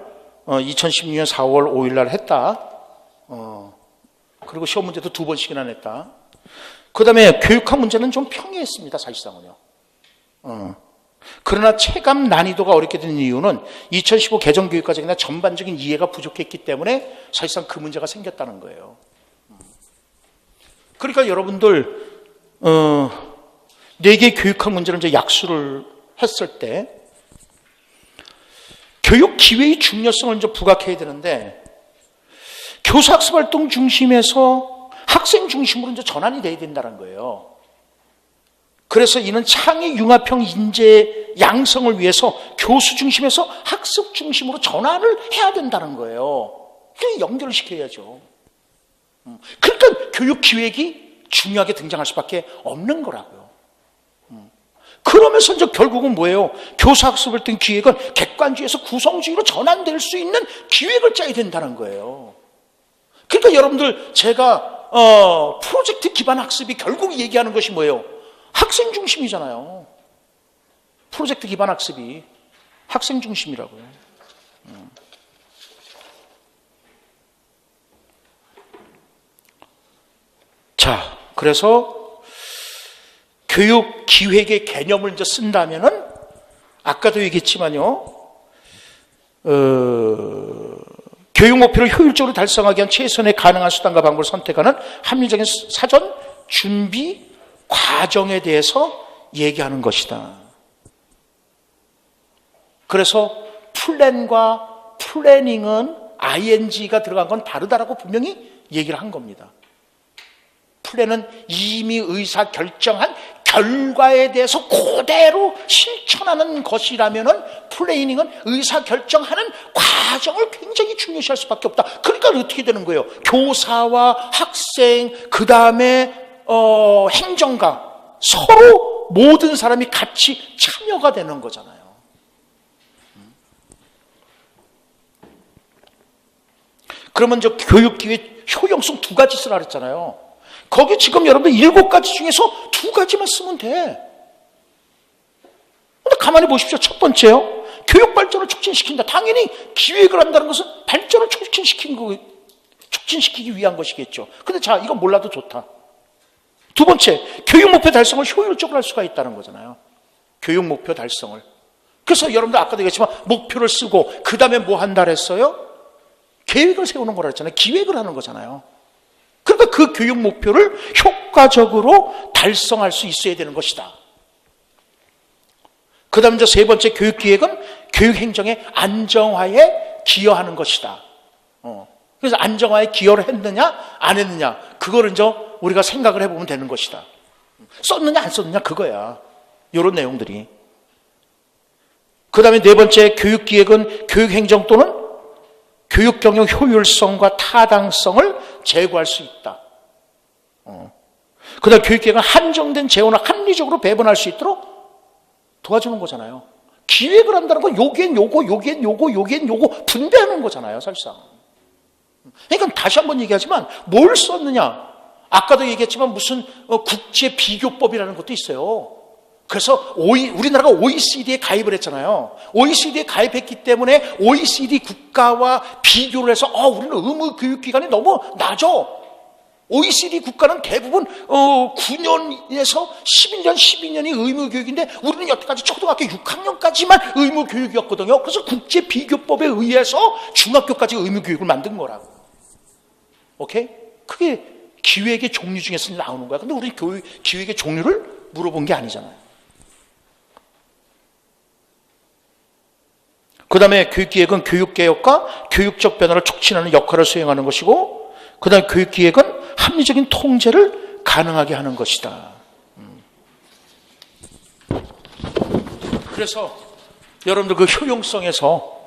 2016년 4월 5일 날 했다. 그리고 시험 문제도 2번씩이나 냈다. 그 다음에 교육학 문제는 좀 평이했습니다, 사실상은요. 그러나 체감 난이도가 어렵게 된 이유는 2015 개정 교육과정이나 전반적인 이해가 부족했기 때문에 사실상 그 문제가 생겼다는 거예요. 그러니까 여러분들 4개 교육학 문제를 이제 약수를 했을 때 교육 기회의 중요성을 이제 부각해야 되는데 교사 학습 활동 중심에서 학생 중심으로 이제 전환이 돼야 된다는 거예요. 그래서 이는 창의 융합형 인재 양성을 위해서 교수 중심에서 학습 중심으로 전환을 해야 된다는 거예요. 그냥 연결을 시켜야죠. 그러니까 교육 기획이 중요하게 등장할 수밖에 없는 거라고요. 그러면서 이제 결국은 뭐예요? 교사 학습 활동 기획은 객관주의에서 구성주의로 전환될 수 있는 기획을 짜야 된다는 거예요. 그러니까 여러분들 제가 프로젝트 기반 학습이 결국 얘기하는 것이 뭐예요? 학생 중심이잖아요. 프로젝트 기반 학습이 학생 중심이라고요. 자, 그래서 교육 기획의 개념을 이제 쓴다면은 아까도 얘기했지만요. 교육 목표를 효율적으로 달성하기 위한 최선의 가능한 수단과 방법을 선택하는 합리적인 사전 준비 과정에 대해서 얘기하는 것이다. 그래서 플랜과 플래닝은 ing가 들어간 건 다르다라고 분명히 얘기를 한 겁니다. 플랜은 이미 의사 결정한 결과에 대해서 그대로 실천하는 것이라면은 플래닝은 의사 결정하는 과정을 굉장히 중요시할 수밖에 없다. 그러니까 어떻게 되는 거예요? 교사와 학생, 그 다음에 행정가, 서로 모든 사람이 같이 참여가 되는 거잖아요. 그러면 저 교육기획 효용성 2가지 쓰라 그랬잖아요. 거기 지금 여러분들 7가지 중에서 2가지만 쓰면 돼. 근데 가만히 보십시오. 첫 번째요. 교육 발전을 촉진시킨다. 당연히 기획을 한다는 것은 발전을 촉진시키기 위한 것이겠죠. 근데 자, 이거 몰라도 좋다. 2번째, 교육 목표 달성을 효율적으로 할 수가 있다는 거잖아요. 교육 목표 달성을. 그래서 여러분들 아까도 얘기했지만 목표를 쓰고 그 다음에 뭐 한다 그랬어요? 계획을 세우는 거라 했잖아요. 기획을 하는 거잖아요. 그러니까 그 교육 목표를 효과적으로 달성할 수 있어야 되는 것이다. 그 다음에 이제 3번째 교육기획은 교육행정의 안정화에 기여하는 것이다. 그래서 안정화에 기여를 했느냐 안 했느냐 그거를 이제 우리가 생각을 해보면 되는 것이다. 썼느냐 안 썼느냐 그거야. 이런 내용들이. 그 다음에 4번째 교육기획은 교육행정 또는 교육경영 효율성과 타당성을 제고할 수 있다. 그 다음 교육기획은 한정된 재원을 합리적으로 배분할 수 있도록 도와주는 거잖아요. 기획을 한다는 건 요기엔 요거, 요기엔 요거, 요기엔 요거 분배하는 거잖아요, 사실상. 그러니까 다시 한번 얘기하지만 뭘 썼느냐? 아까도 얘기했지만 무슨 국제 비교법이라는 것도 있어요. 그래서 우리나라가 OECD에 가입을 했잖아요. OECD에 가입했기 때문에 OECD 국가와 비교를 해서 우리는 의무 교육기간이 너무 낮아. OECD 국가는 대부분 9년에서 11년, 12년이 의무 교육인데 우리는 여태까지 초등학교 6학년까지만 의무 교육이었거든요. 그래서 국제 비교법에 의해서 중학교까지 의무 교육을 만든 거라고. 오케이? 그게 기획의 종류 중에서 나오는 거야. 근데 우리 기획의 종류를 물어본 게 아니잖아요. 그 다음에 교육기획은 교육개혁과 교육적 변화를 촉진하는 역할을 수행하는 것이고, 그 다음에 교육기획은 합리적인 통제를 가능하게 하는 것이다. 그래서 여러분들 그 효용성에서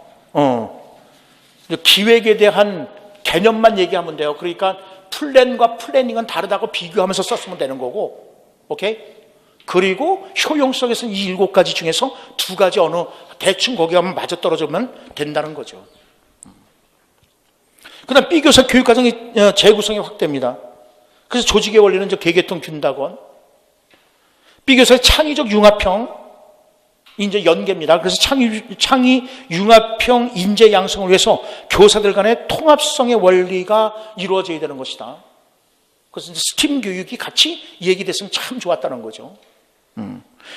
기획에 대한 개념만 얘기하면 돼요. 그러니까 플랜과 플래닝은 다르다고 비교하면서 썼으면 되는 거고, 오케이? 그리고 효용성에서는 이 7가지 중에서 2가지 대충 거기 하면 맞아떨어지면 된다는 거죠. 그다음 B교사 교육과정이 재구성이 확대입니다. 그래서 조직의 원리는 개개통 균다원. B교사의 창의적 융합형 이제 연계입니다. 그래서 창의 융합형 인재 양성을 위해서 교사들 간의 통합성의 원리가 이루어져야 되는 것이다. 그래서 이제 스팀 교육이 같이 얘기됐으면 참 좋았다는 거죠.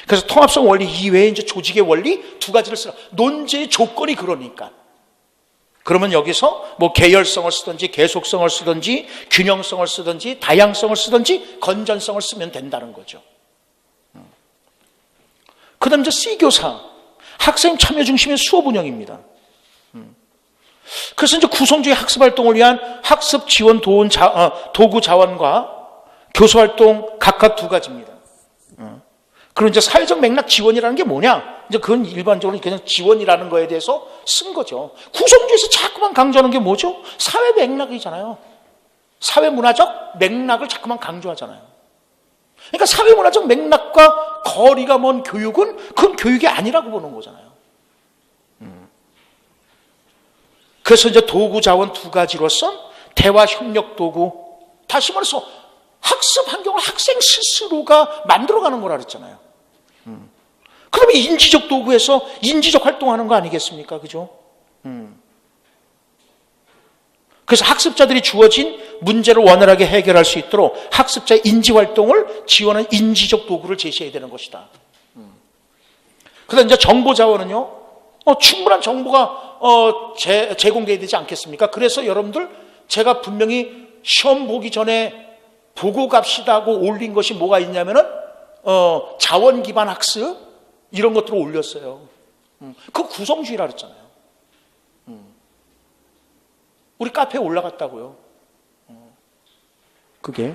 그래서 통합성 원리 이외에 이제 조직의 원리 두 가지를 쓰라. 논제의 조건이 그러니까. 그러면 여기서 뭐 계열성을 쓰든지 계속성을 쓰든지 균형성을 쓰든지 다양성을 쓰든지 건전성을 쓰면 된다는 거죠. 그 다음 이제 C교사, 학생 참여 중심의 수업 운영입니다. 그래서 이제 구성주의 학습 활동을 위한 학습 지원 도구 자원과 교수 활동 각각 두 가지입니다. 그리고 이제 사회적 맥락 지원이라는 게 뭐냐? 이제 그건 일반적으로 그냥 지원이라는 거에 대해서 쓴 거죠. 구성주의에서 자꾸만 강조하는 게 뭐죠? 사회 맥락이잖아요. 사회 문화적 맥락을 자꾸만 강조하잖아요. 그러니까 사회 문화적 맥락과 거리가 먼 교육은 그건 교육이 아니라고 보는 거잖아요. 그래서 이제 도구 자원 두 가지로서 대화 협력 도구, 다시 말해서 학습 환경을 학생 스스로가 만들어가는 거라 그랬잖아요. 그러면 인지적 도구에서 인지적 활동하는 거 아니겠습니까? 그죠? 그래서 학습자들이 주어진 문제를 원활하게 해결할 수 있도록 학습자의 인지 활동을 지원하는 인지적 도구를 제시해야 되는 것이다. 그다음 이제 정보 자원은요, 충분한 정보가 제공돼야 되지 않겠습니까? 그래서 여러분들 제가 분명히 시험 보기 전에 보고 갑시다 하고 올린 것이 뭐가 있냐면은 자원 기반 학습 이런 것들을 올렸어요. 그 구성주의라 그랬잖아요. 우리 카페에 올라갔다고요. 그게.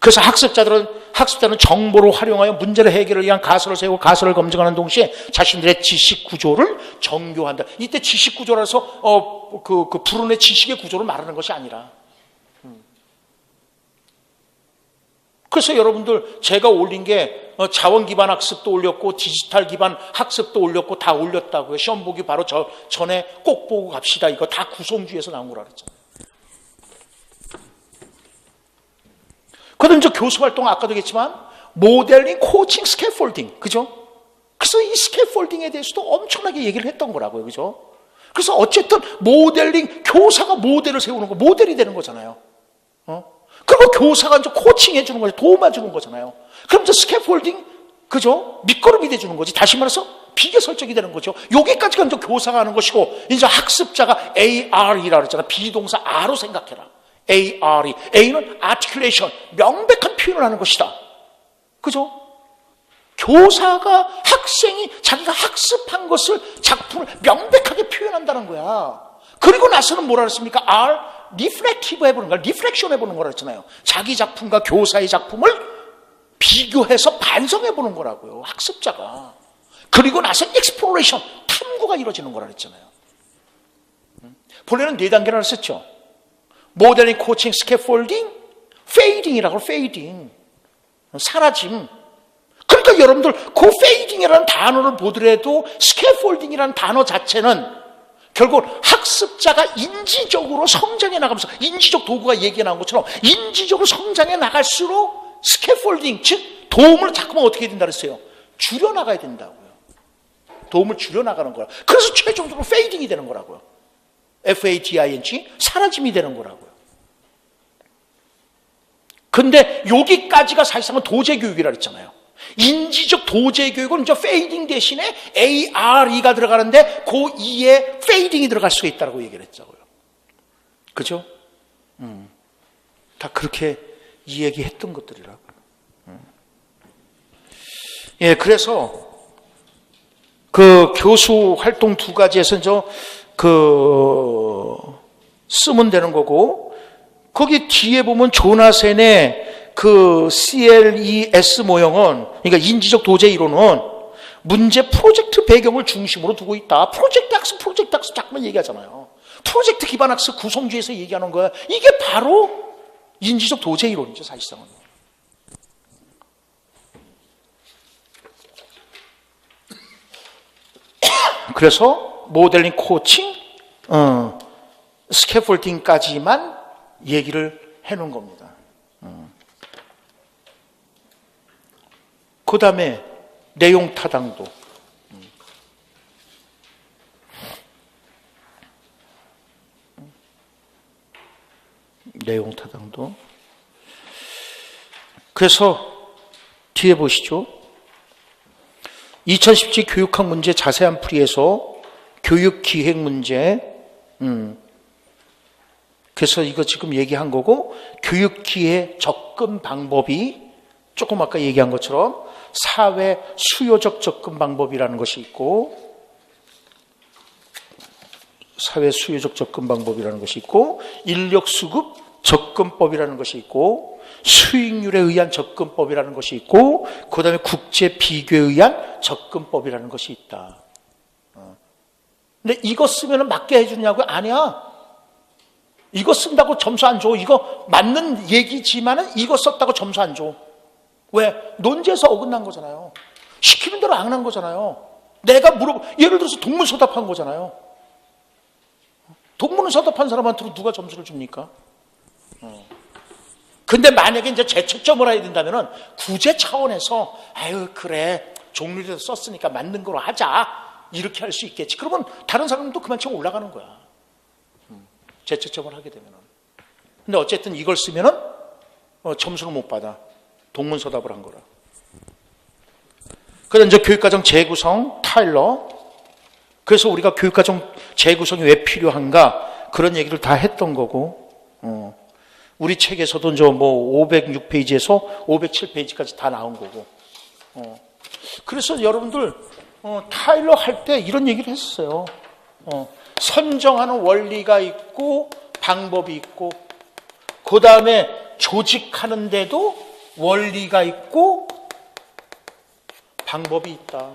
그래서 학습자는 정보를 활용하여 문제를 해결을 위한 가설을 세우고 가설을 검증하는 동시에 자신들의 지식 구조를 정교한다. 이때 지식 구조라서 그 불운의 지식의 구조를 말하는 것이 아니라. 그래서 여러분들 제가 올린 게 자원 기반 학습도 올렸고 디지털 기반 학습도 올렸고 다 올렸다고요. 시험 보기 바로 전에 꼭 보고 갑시다. 이거 다 구성주의에서 나온 거라 그랬잖아요. 그다음 저 교수 활동 아까도 얘기했지만 모델링, 코칭, 스캐폴딩, 그죠? 그래서 이 스캐폴딩에 대해서도 엄청나게 얘기를 했던 거라고요, 그죠? 그래서 어쨌든 모델링, 교사가 모델을 세우는 거, 모델이 되는 거잖아요. 그리고 교사가 이제 코칭해 주는 거죠, 도움해 주는 거잖아요. 그럼 이제 스캐폴딩, 그죠? 밑거름이 돼 주는 거지. 다시 말해서 비교 설정이 되는 거죠. 여기까지가 이제 교사가 하는 것이고, 이제 학습자가 AR이라 그랬잖아. 비동사 R로 생각해라. ARE. A는 articulation, 명백한 표현을 하는 것이다. 그죠? 교사가 학생이 자기가 학습한 것을 작품을 명백하게 표현한다는 거야. 그리고 나서는 뭐라 그랬습니까? R, 리플렉티브 해보는 거야. 리플렉션 해보는 거라 했잖아요. 자기 작품과 교사의 작품을 비교해서 반성해보는 거라고요. 학습자가. 그리고 나서 exploration, 탐구가 이루어지는 거라 그랬잖아요. 본래는 4단계를 썼죠. 모델링, 코칭, 스캐폴딩, 페이딩이라고 페이딩. 사라짐. 그러니까 여러분들 그 페이딩이라는 단어를 보더라도 스캐폴딩이라는 단어 자체는 결국 학습자가 인지적으로 성장해 나가면서 인지적 도구가 얘기해 나온 것처럼 인지적으로 성장해 나갈수록 스캐폴딩, 즉 도움을 자꾸만 어떻게 해야 된다 그랬어요? 줄여나가야 된다고요. 도움을 줄여나가는 거야. 그래서 최종적으로 페이딩이 되는 거라고요. FADING, 사라짐이 되는 거라고요. 근데 여기까지가 사실상은 도제교육이라 그랬잖아요. 인지적 도제교육은 이제 페이딩 대신에 ARE가 들어가는데 그 2에 페이딩이 들어갈 수가 있다고 얘기를 했자고요. 그죠? 다 그렇게 이 얘기했던 것들이라고요. 예, 그래서 그 교수 활동 두 가지에서 쓰면 되는 거고, 거기 뒤에 보면 조나센의 그 CLES 모형은, 그러니까 인지적 도제 이론은 문제 프로젝트 배경을 중심으로 두고 있다. 프로젝트 학습 자꾸만 얘기하잖아요. 프로젝트 기반 학습 구성주의에서 얘기하는 거야. 이게 바로 인지적 도제 이론이죠, 사실상은. 그래서 모델링, 코칭, 스캐폴딩까지만 얘기를 해놓은 겁니다. 그 다음에 내용 타당도. 내용 타당도. 그래서 뒤에 보시죠. 2017 교육학 문제 자세한 풀이에서 교육기획 문제. 그래서 이거 지금 얘기한 거고, 교육기획 접근 방법이 조금 아까 얘기한 것처럼 사회 수요적 접근 방법이라는 것이 있고, 사회 수요적 접근 방법이라는 것이 있고, 인력 수급 접근법이라는 것이 있고, 수익률에 의한 접근법이라는 것이 있고, 그 다음에 국제 비교에 의한 접근법이라는 것이 있다. 근데 이거 쓰면 맞게 해주냐고요? 아니야. 이거 쓴다고 점수 안 줘. 이거 맞는 얘기지만은 이거 썼다고 점수 안 줘. 왜? 논제에서 어긋난 거잖아요. 시키는 대로 안 한 거잖아요. 내가 예를 들어서 동문서답한 거잖아요. 동문서답한 사람한테 누가 점수를 줍니까? 근데 만약에 이제 재채점을 해야 된다면은 구제 차원에서 아유 그래 종류에서 썼으니까 맞는 거로 하자 이렇게 할 수 있겠지. 그러면 다른 사람도 그만큼 올라가는 거야. 재채점을 하게 되면은. 근데 어쨌든 이걸 쓰면은 점수를 못 받아. 동문서답을 한 거라. 그다음 이제 교육과정 재구성 타일러. 그래서 우리가 교육과정 재구성이 왜 필요한가 그런 얘기를 다 했던 거고. 우리 책에서도 이제 뭐 506페이지에서 507페이지까지 다 나온 거고. 그래서 여러분들 타일러 할 때 이런 얘기를 했어요. 선정하는 원리가 있고 방법이 있고, 그 다음에 조직하는데도 원리가 있고 방법이 있다.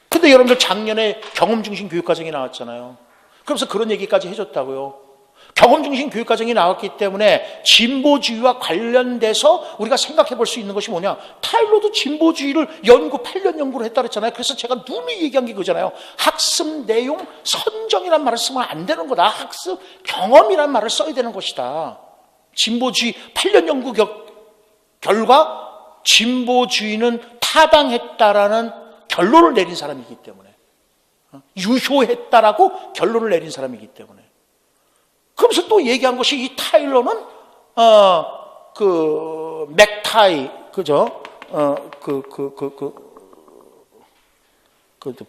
근데 여러분들 작년에 경험중심 교육과정이 나왔잖아요. 그러면서 그런 얘기까지 해줬다고요. 경험중심 교육과정이 나왔기 때문에 진보주의와 관련돼서 우리가 생각해 볼 수 있는 것이 뭐냐. 타일러도 진보주의를 8년 연구를 했다 그랬잖아요. 그래서 제가 누누이 얘기한 게 그거잖아요. 학습 내용 선정이란 말을 쓰면 안 되는 거다. 학습 경험이란 말을 써야 되는 것이다. 진보주의 8년 연구 결과 진보주의는 타당했다라는 결론을 내린 사람이기 때문에, 유효했다라고 결론을 내린 사람이기 때문에. 그러면서 또 얘기한 것이 이 타일러는 맥타이 그죠?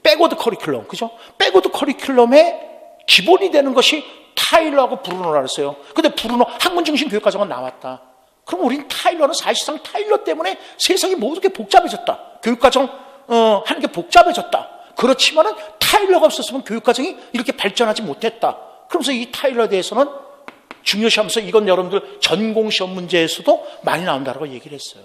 백워드 커리큘럼 그죠? 백워드 커리큘럼의 기본이 되는 것이 타일러하고 브루노라 그랬어요. 근데 브루노 학문 중심 교육과정은 나왔다. 그럼 우린 타일러는 사실상 타일러 때문에 세상이 모든 게 복잡해졌다. 교육과정 하는 게 복잡해졌다. 그렇지만은 타일러가 없었으면 교육과정이 이렇게 발전하지 못했다. 그러면서 이 타일러에 대해서는 중요시하면서 이건 여러분들 전공시험 문제에서도 많이 나온다고 얘기를 했어요.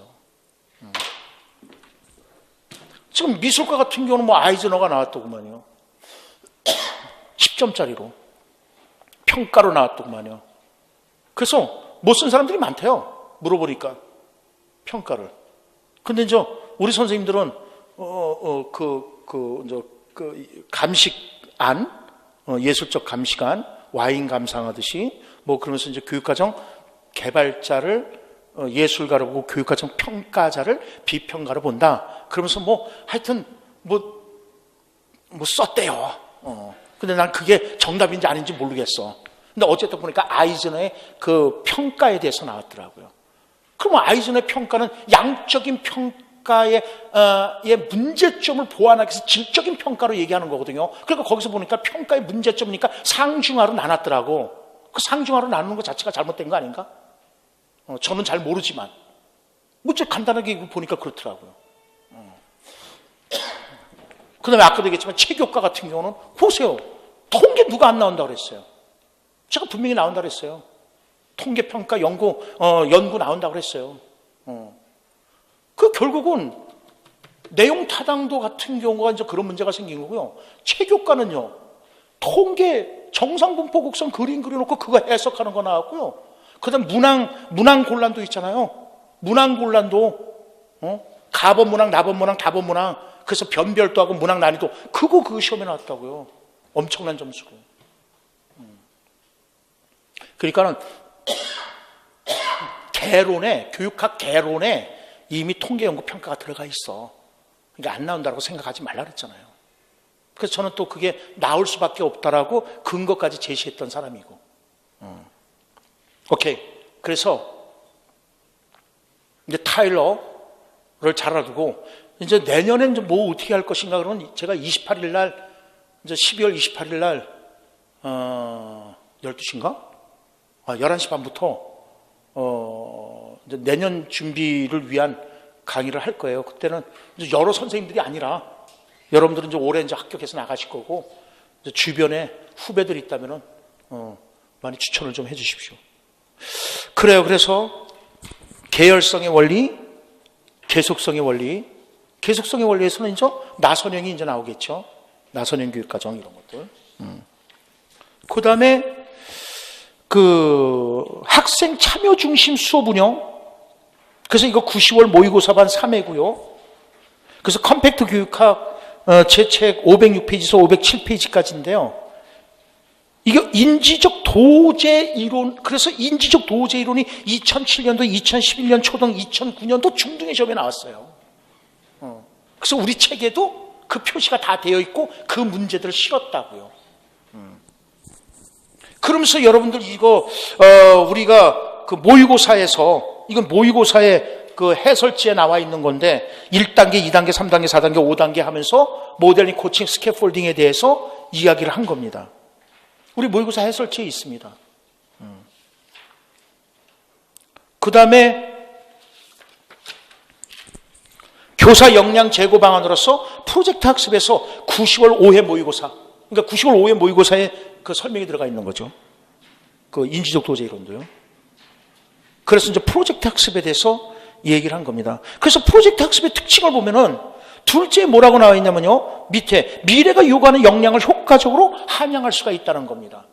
지금 미술과 같은 경우는 뭐 아이즈너가 나왔더구만요. 10점짜리로. 평가로 나왔더구만요. 그래서 못 쓴 사람들이 많대요. 물어보니까. 평가를. 근데 이제 우리 선생님들은, 감식안, 예술적 감식안, 와인 감상하듯이 뭐 그러면서 이제 교육과정 개발자를 예술가로 보고 교육과정 평가자를 비평가로 본다. 그러면서 뭐 하여튼 뭐 썼대요. 근데 난 그게 정답인지 아닌지 모르겠어. 근데 어쨌든 보니까 아이즈너의 그 평가에 대해서 나왔더라고요. 그러면 아이즈너의 평가는 양적인 평가의 문제점을 보완하기 위해서 질적인 평가로 얘기하는 거거든요. 그러니까 거기서 보니까 평가의 문제점이니까 상중하로 나눴더라고. 그 상중하로 나누는 것 자체가 잘못된 거 아닌가? 저는 잘 모르지만 뭐 좀 간단하게 보니까 그렇더라고요. 그 다음에 아까도 얘기했지만 체교과 같은 경우는 보세요. 통계 누가 안 나온다고 그랬어요. 제가 분명히 나온다고 그랬어요. 통계평가 연구 나온다고 그랬어요. 그 결국은 내용 타당도 같은 경우가 이제 그런 문제가 생긴 거고요. 체교과는요, 통계, 정상분포 곡선 그림 그려놓고 그거 해석하는 거 나왔고요. 그 다음 문항 곤란도 있잖아요. 문항 곤란도, 가번 문항, 나번 문항, 다번 문항, 그래서 변별도 하고 문항 난이도, 그거 시험에 나왔다고요. 엄청난 점수로. 그러니까는 개론에, 교육학 개론에 이미 통계 연구 평가가 들어가 있어. 그러니까 안 나온다고 생각하지 말라 그랬잖아요. 그래서 저는 또 그게 나올 수밖에 없다라고 근거까지 제시했던 사람이고. 오케이. 그래서 이제 타일러를 잘 알아두고 이제 내년엔 뭐 어떻게 할 것인가 그러면 제가 28일 날 이제 12월 28일 날 12시인가? 11시 반부터 이제 내년 준비를 위한 강의를 할 거예요. 그때는 이제 여러 선생님들이 아니라 여러분들은 이제 올해 이제 합격해서 나가실 거고 이제 주변에 후배들이 있다면은 많이 추천을 좀 해주십시오. 그래요. 그래서 계열성의 원리, 계속성의 원리, 계속성의 원리에서는 이제 나선형이 이제 나오겠죠. 나선형 교육과정 이런 것들. 그 다음에 그 학생 참여 중심 수업 운영. 그래서 이거 90월 모의고사반 3회고요. 그래서 컴팩트 교육학 제 책 506페이지에서 507페이지까지인데요. 이게 인지적 도제 이론, 그래서 인지적 도제 이론이 2007년도, 2011년 초등, 2009년도 중등의 시험에 나왔어요. 그래서 우리 책에도 그 표시가 다 되어 있고 그 문제들을 실었다고요. 그러면서 여러분들 이거 우리가 그 모의고사에서, 이건 모의고사의 그 해설지에 나와 있는 건데 1단계, 2단계, 3단계, 4단계, 5단계 하면서 모델링, 코칭, 스캐폴딩에 대해서 이야기를 한 겁니다. 우리 모의고사 해설지에 있습니다. 그 다음에 교사 역량 제고 방안으로서 프로젝트 학습에서 90월 5회 모의고사, 그러니까 90월 5회 모의고사에 그 설명이 들어가 있는 거죠. 그 인지적 도제 이론도요. 그래서 이제 프로젝트 학습에 대해서 얘기를 한 겁니다. 그래서 프로젝트 학습의 특징을 보면은 둘째 뭐라고 나와 있냐면요. 밑에 미래가 요구하는 역량을 효과적으로 함양할 수가 있다는 겁니다.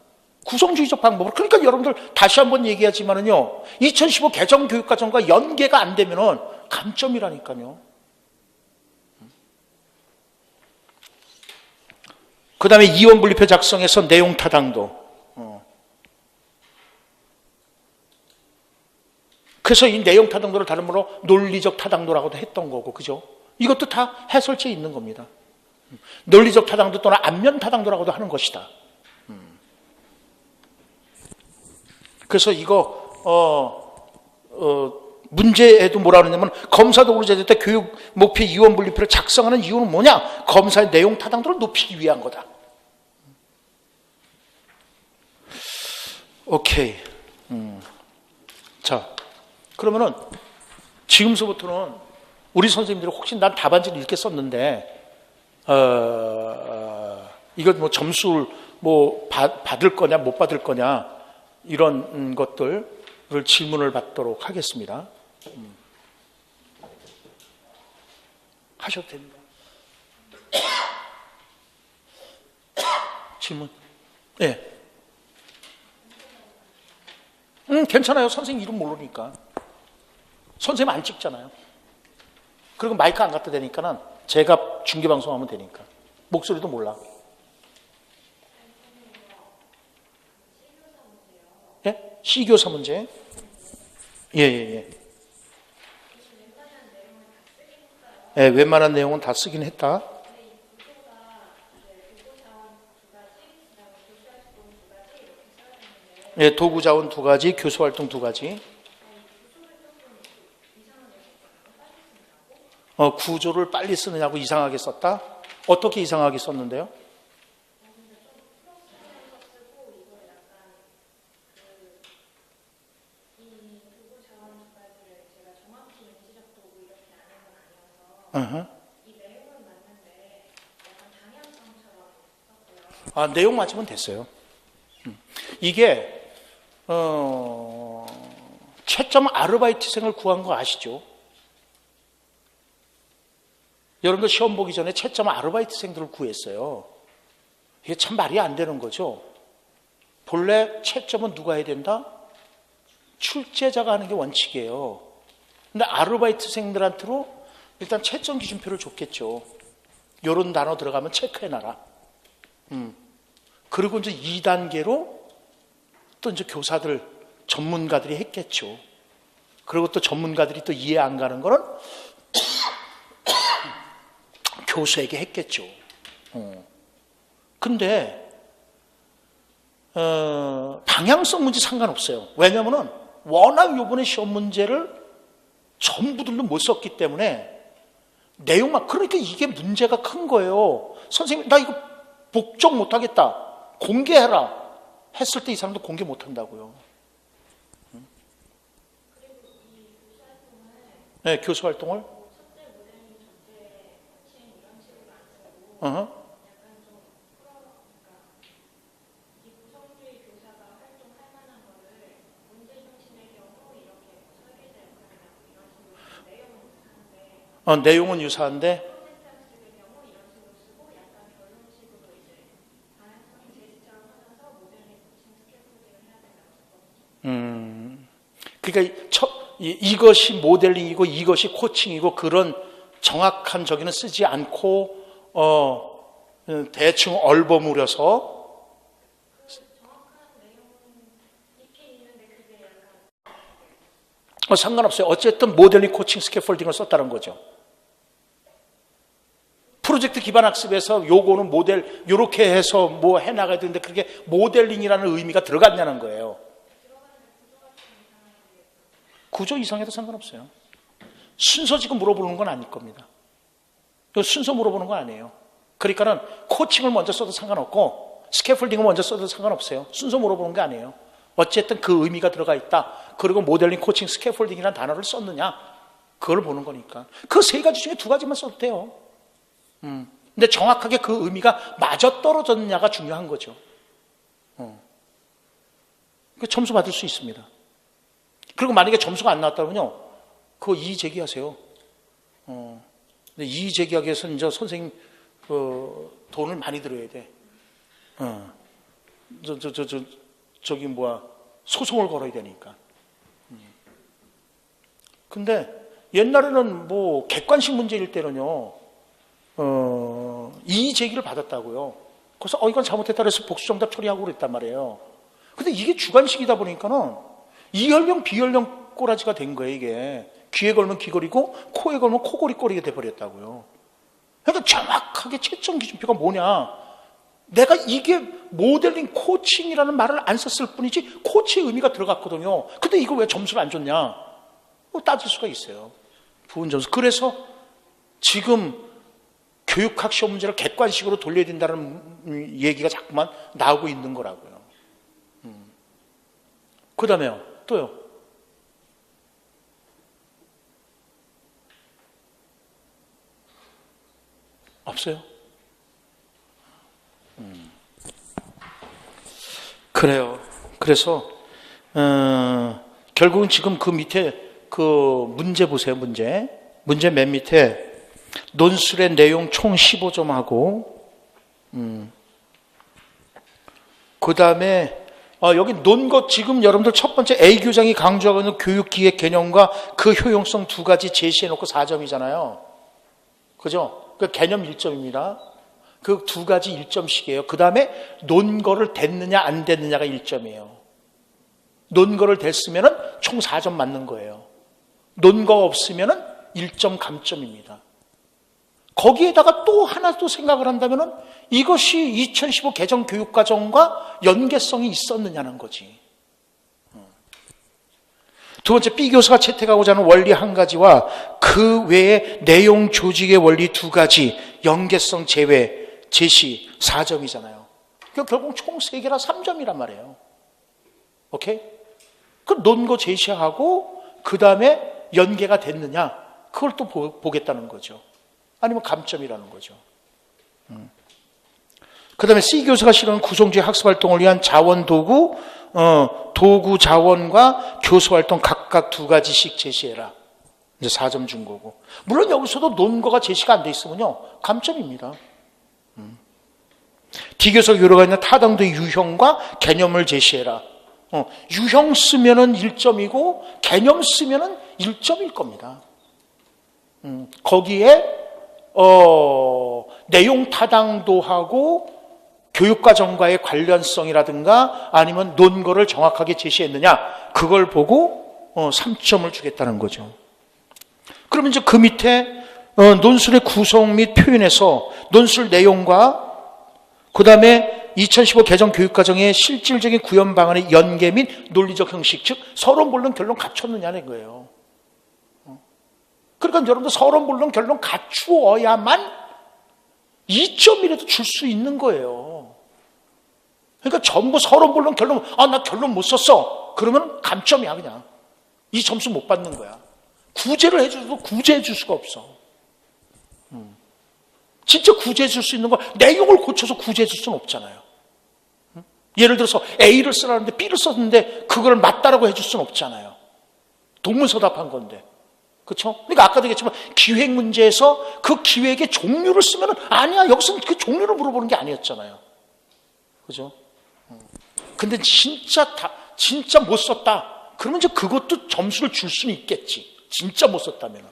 구성주의적 방법으로. 그러니까 여러분들 다시 한번 얘기하지만은요. 2015 개정 교육과정과 연계가 안 되면은 감점이라니까요. 그 다음에 이원 분리표 작성에서 내용 타당도. 그래서 이 내용 타당도를 다른 말로 논리적 타당도라고도 했던 거고, 그죠? 이것도 다 해설지에 있는 겁니다. 논리적 타당도 또는 안면 타당도라고도 하는 것이다. 그래서 이거 문제에도 뭐라 그러냐면 검사 도구로 제출될 때 교육 목표 이원 분리표를 작성하는 이유는 뭐냐? 검사의 내용 타당도를 높이기 위한 거다. 오케이. 자, 그러면은 지금서부터는 우리 선생님들이 혹시 난 답안지를 이렇게 썼는데 이거 뭐 점수를 뭐 받을 거냐 못 받을 거냐 이런 것들을 질문을 받도록 하겠습니다. 하셔도 됩니다. 질문. 예. 괜찮아요. 선생님 이름 모르니까. 선생님 안 찍잖아요. 그리고 마이크 안 갖다 대니까는 제가 중계방송하면 되니까. 목소리도 몰라. 예? C교사 문제? 예. 예, 웬만한 내용은 다 쓰긴 했다. 예, 도구 자원 2가지, 교수 활동 2가지. 구조를 빨리 쓰느냐고 이상하게 썼다? 어떻게 이상하게 썼는데요? 내용 맞으면 됐어요. 이게 채점 아르바이트생을 구한 거 아시죠? 여러분들 시험 보기 전에 채점 아르바이트생들을 구했어요. 이게 참 말이 안 되는 거죠. 본래 채점은 누가 해야 된다? 출제자가 하는 게 원칙이에요. 근데 아르바이트생들한테로 일단 채점 기준표를 줬겠죠. 이런 단어 들어가면 체크해놔라. 그리고 이제 2단계로 또 이제 교사들, 전문가들이 했겠죠. 그리고 또 전문가들이 또 이해 안 가는 거는 교수에게 했겠죠. 근데 방향성 문제 상관없어요. 왜냐면은 워낙 요번에 시험 문제를 전부들도 못 썼기 때문에 내용만, 그러니까 이게 문제가 큰 거예요. 선생님, 나 이거 복종 못 하겠다. 공개해라. 했을 때 이 사람도 공개 못 한다고요. 네, 교수 활동을. 내용은 유사한데 그러니까 이것이 모델링이고 이것이 코칭이고 그런 정확한 저기는 쓰지 않고 대충 얼버무려서 상관없어요. 어쨌든 모델링, 코칭, 스캐폴딩을 썼다는 거죠. 프로젝트 기반 학습에서 요거는 모델 요렇게 해서 뭐 해나가야 되는데 그게 모델링이라는 의미가 들어갔냐는 거예요. 구조 이상해도 상관없어요. 순서 지금 물어보는 건 아닐 겁니다. 순서 물어보는 건 아니에요. 그러니까는 코칭을 먼저 써도 상관없고 스캐폴딩을 먼저 써도 상관없어요. 순서 물어보는 게 아니에요. 어쨌든 그 의미가 들어가 있다. 그리고 모델링, 코칭, 스캐폴딩이라는 단어를 썼느냐, 그걸 보는 거니까. 그 세 가지 중에 두 가지만 써도 돼요. 근데 정확하게 그 의미가 맞아떨어졌느냐가 중요한 거죠. 그 점수 받을 수 있습니다. 그리고 만약에 점수가 안 나왔다면요, 그거 이의 제기하세요. 근데 이의 제기하기 위해서는 이제 선생님 돈을 많이 들어야 돼. 저기 소송을 걸어야 되니까. 근데 옛날에는 뭐 객관식 문제일 때는요, 이의 제기를 받았다고요. 그래서 이건 잘못했다 그래서 복수정답 처리하고 그랬단 말이에요. 근데 이게 주관식이다 보니까는 이연령 비연령 꼬라지가 된 거예요. 이게 귀에 걸면 귀걸이고 코에 걸면 코걸이 꼬리가 돼버렸다고요. 그러니까 정확하게 채점 기준표가 뭐냐, 내가 이게 모델링, 코칭이라는 말을 안 썼을 뿐이지 코치의 의미가 들어갔거든요. 근데 이걸 왜 점수를 안 줬냐, 따질 수가 있어요. 부분 점수. 그래서 지금 교육학 시험 문제를 객관식으로 돌려야 된다는 얘기가 자꾸만 나오고 있는 거라고요. 그 다음에요, 또요. 없어요? 그래요. 그래서 결국은 지금 그 밑에 그 문제 보세요. 문제 맨 밑에 논술의 내용 총 15점하고 그 다음에 여기 논것, 지금 여러분들 첫 번째 A 교장이 강조하고 있는 교육기획 개념과 그 효용성 두 가지 제시해놓고 4점이잖아요. 그죠? 그 개념 1점입니다. 그 두 가지 1점씩이에요. 그 다음에 논거를 댔느냐 안 댔느냐가 1점이에요. 논거를 댔으면 총 4점 맞는 거예요. 논거가 없으면 1점 감점입니다. 거기에다가 또 하나 또 생각을 한다면 이것이 2015 개정 교육과정과 연계성이 있었느냐는 거지. 두 번째, B 교수가 채택하고자 하는 원리 한 가지와 그 외에 내용 조직의 원리 두 가지 연계성 제외 제시 4점이잖아요. 결국 총 3개라 3점이란 말이에요. 오케이? 그 논거 제시하고 그 다음에 연계가 됐느냐, 그걸 또 보겠다는 거죠. 아니면 감점이라는 거죠. 그 다음에 C 교수가 실은 구성주의 학습활동을 위한 자원 도구, 도구 자원과 교수활동 각각 두 가지씩 제시해라. 이제 4점 준 거고. 물론 여기서도 논거가 제시가 안 돼 있으면요, 감점입니다. D 교수가 교류가 있는 타당도의 유형과 개념을 제시해라. 유형 쓰면은 1점이고 개념 쓰면은 1점일 겁니다. 거기에 내용 타당도하고 교육과정과의 관련성이라든가 아니면 논거를 정확하게 제시했느냐, 그걸 보고 3점을 주겠다는 거죠. 그러면 이제 그 밑에 논술의 구성 및 표현에서 논술 내용과 그 다음에 2015 개정 교육과정의 실질적인 구현 방안의 연계 및 논리적 형식, 즉 서론 본론 결론 갖췄느냐는 거예요. 그러니까 여러분들 서론 본론 결론 갖추어야만 2점이라도 줄 수 있는 거예요. 그러니까 전부 서론 본론 결론, 나 결론 못 썼어, 그러면 감점이야. 그냥 이 점수 못 받는 거야. 구제를 해줘도 구제해 줄 수가 없어. 진짜 구제해 줄 수 있는 거, 내용을 고쳐서 구제해 줄 수는 없잖아요. 예를 들어서 A를 쓰라는데 B를 썼는데 그걸 맞다라고 해줄 수는 없잖아요. 동문서답한 건데. 그렇죠? 그러니까 아까도 얘기했지만 기획 문제에서 그 기획의 종류를 쓰면 아니야, 여기서는 그 종류를 물어보는 게 아니었잖아요. 그죠? 근데 진짜 못 썼다, 그러면 이제 그것도 점수를 줄 수는 있겠지. 진짜 못 썼다면.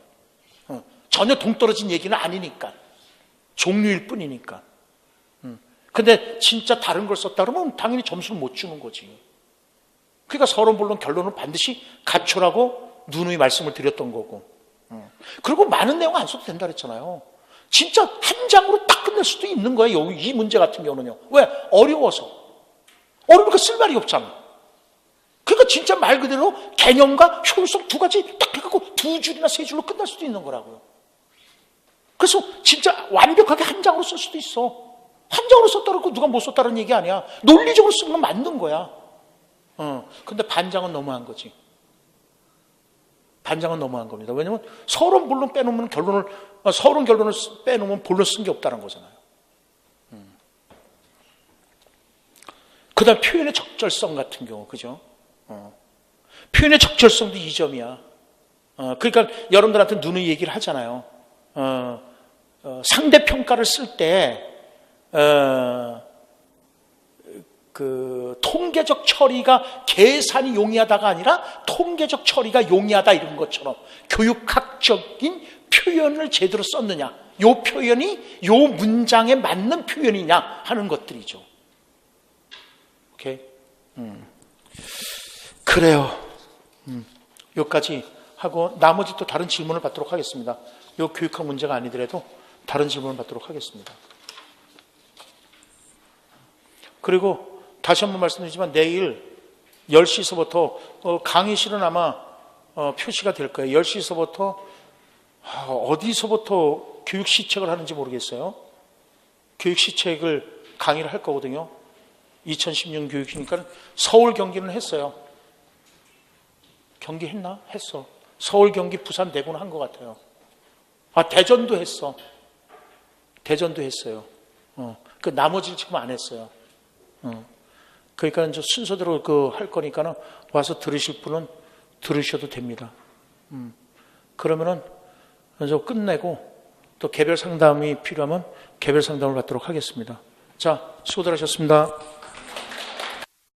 전혀 동떨어진 얘기는 아니니까. 종류일 뿐이니까. 근데 진짜 다른 걸 썼다 그러면 당연히 점수를 못 주는 거지. 그러니까 서론 본론 결론은 반드시 갖추라고 누누이 말씀을 드렸던 거고. 그리고 많은 내용 안 써도 된다 그랬잖아요. 진짜 한 장으로 딱 끝낼 수도 있는 거예요. 이 문제 같은 경우는요. 왜? 어려워서. 어려우니까 쓸 말이 없잖아. 그러니까 진짜 말 그대로 개념과 효율성 두 가지 딱 해갖고 2줄이나 3줄로 끝날 수도 있는 거라고요. 그래서 진짜 완벽하게 한 장으로 쓸 수도 있어. 한 장으로 썼다고 누가 못 썼다는 얘기 아니야. 논리적으로 쓰면 맞는 거야. 근데 반장은 너무한 거지. 반장은 너무한 겁니다. 왜냐면 서론 본론 빼놓으면 서론 결론을 빼놓으면 본론 쓴 게 없다는 거잖아요. 그 다음 표현의 적절성 같은 경우, 그죠? 표현의 적절성도 2점이야. 그러니까 여러분들한테 누누이 얘기를 하잖아요. 상대평가를 쓸 때, 그 통계적 처리가 계산이 용이하다가 아니라 통계적 처리가 용이하다, 이런 것처럼 교육학적인 표현을 제대로 썼느냐, 요 표현이 요 문장에 맞는 표현이냐 하는 것들이죠. 오케이? 그래요. 여기까지 하고 나머지 또 다른 질문을 받도록 하겠습니다. 요 교육학 문제가 아니더라도 다른 질문을 받도록 하겠습니다. 그리고 다시 한번 말씀드리지만 내일 10시서부터 강의실은 아마 표시가 될 거예요. 10시서부터 어디서부터 교육 시책을 하는지 모르겠어요. 교육 시책을 강의를 할 거거든요. 2016 교육이니까 서울 경기는 했어요. 경기 했나? 했어. 서울 경기 부산 대구는 한 것 같아요. 대전도 했어. 대전도 했어요. 그 나머지를 지금 안 했어요. 그러니까 이제 순서대로 할 거니까는 와서 들으실 분은 들으셔도 됩니다. 그러면은 이제 끝내고 또 개별 상담이 필요하면 개별 상담을 받도록 하겠습니다. 자, 수고들 하셨습니다.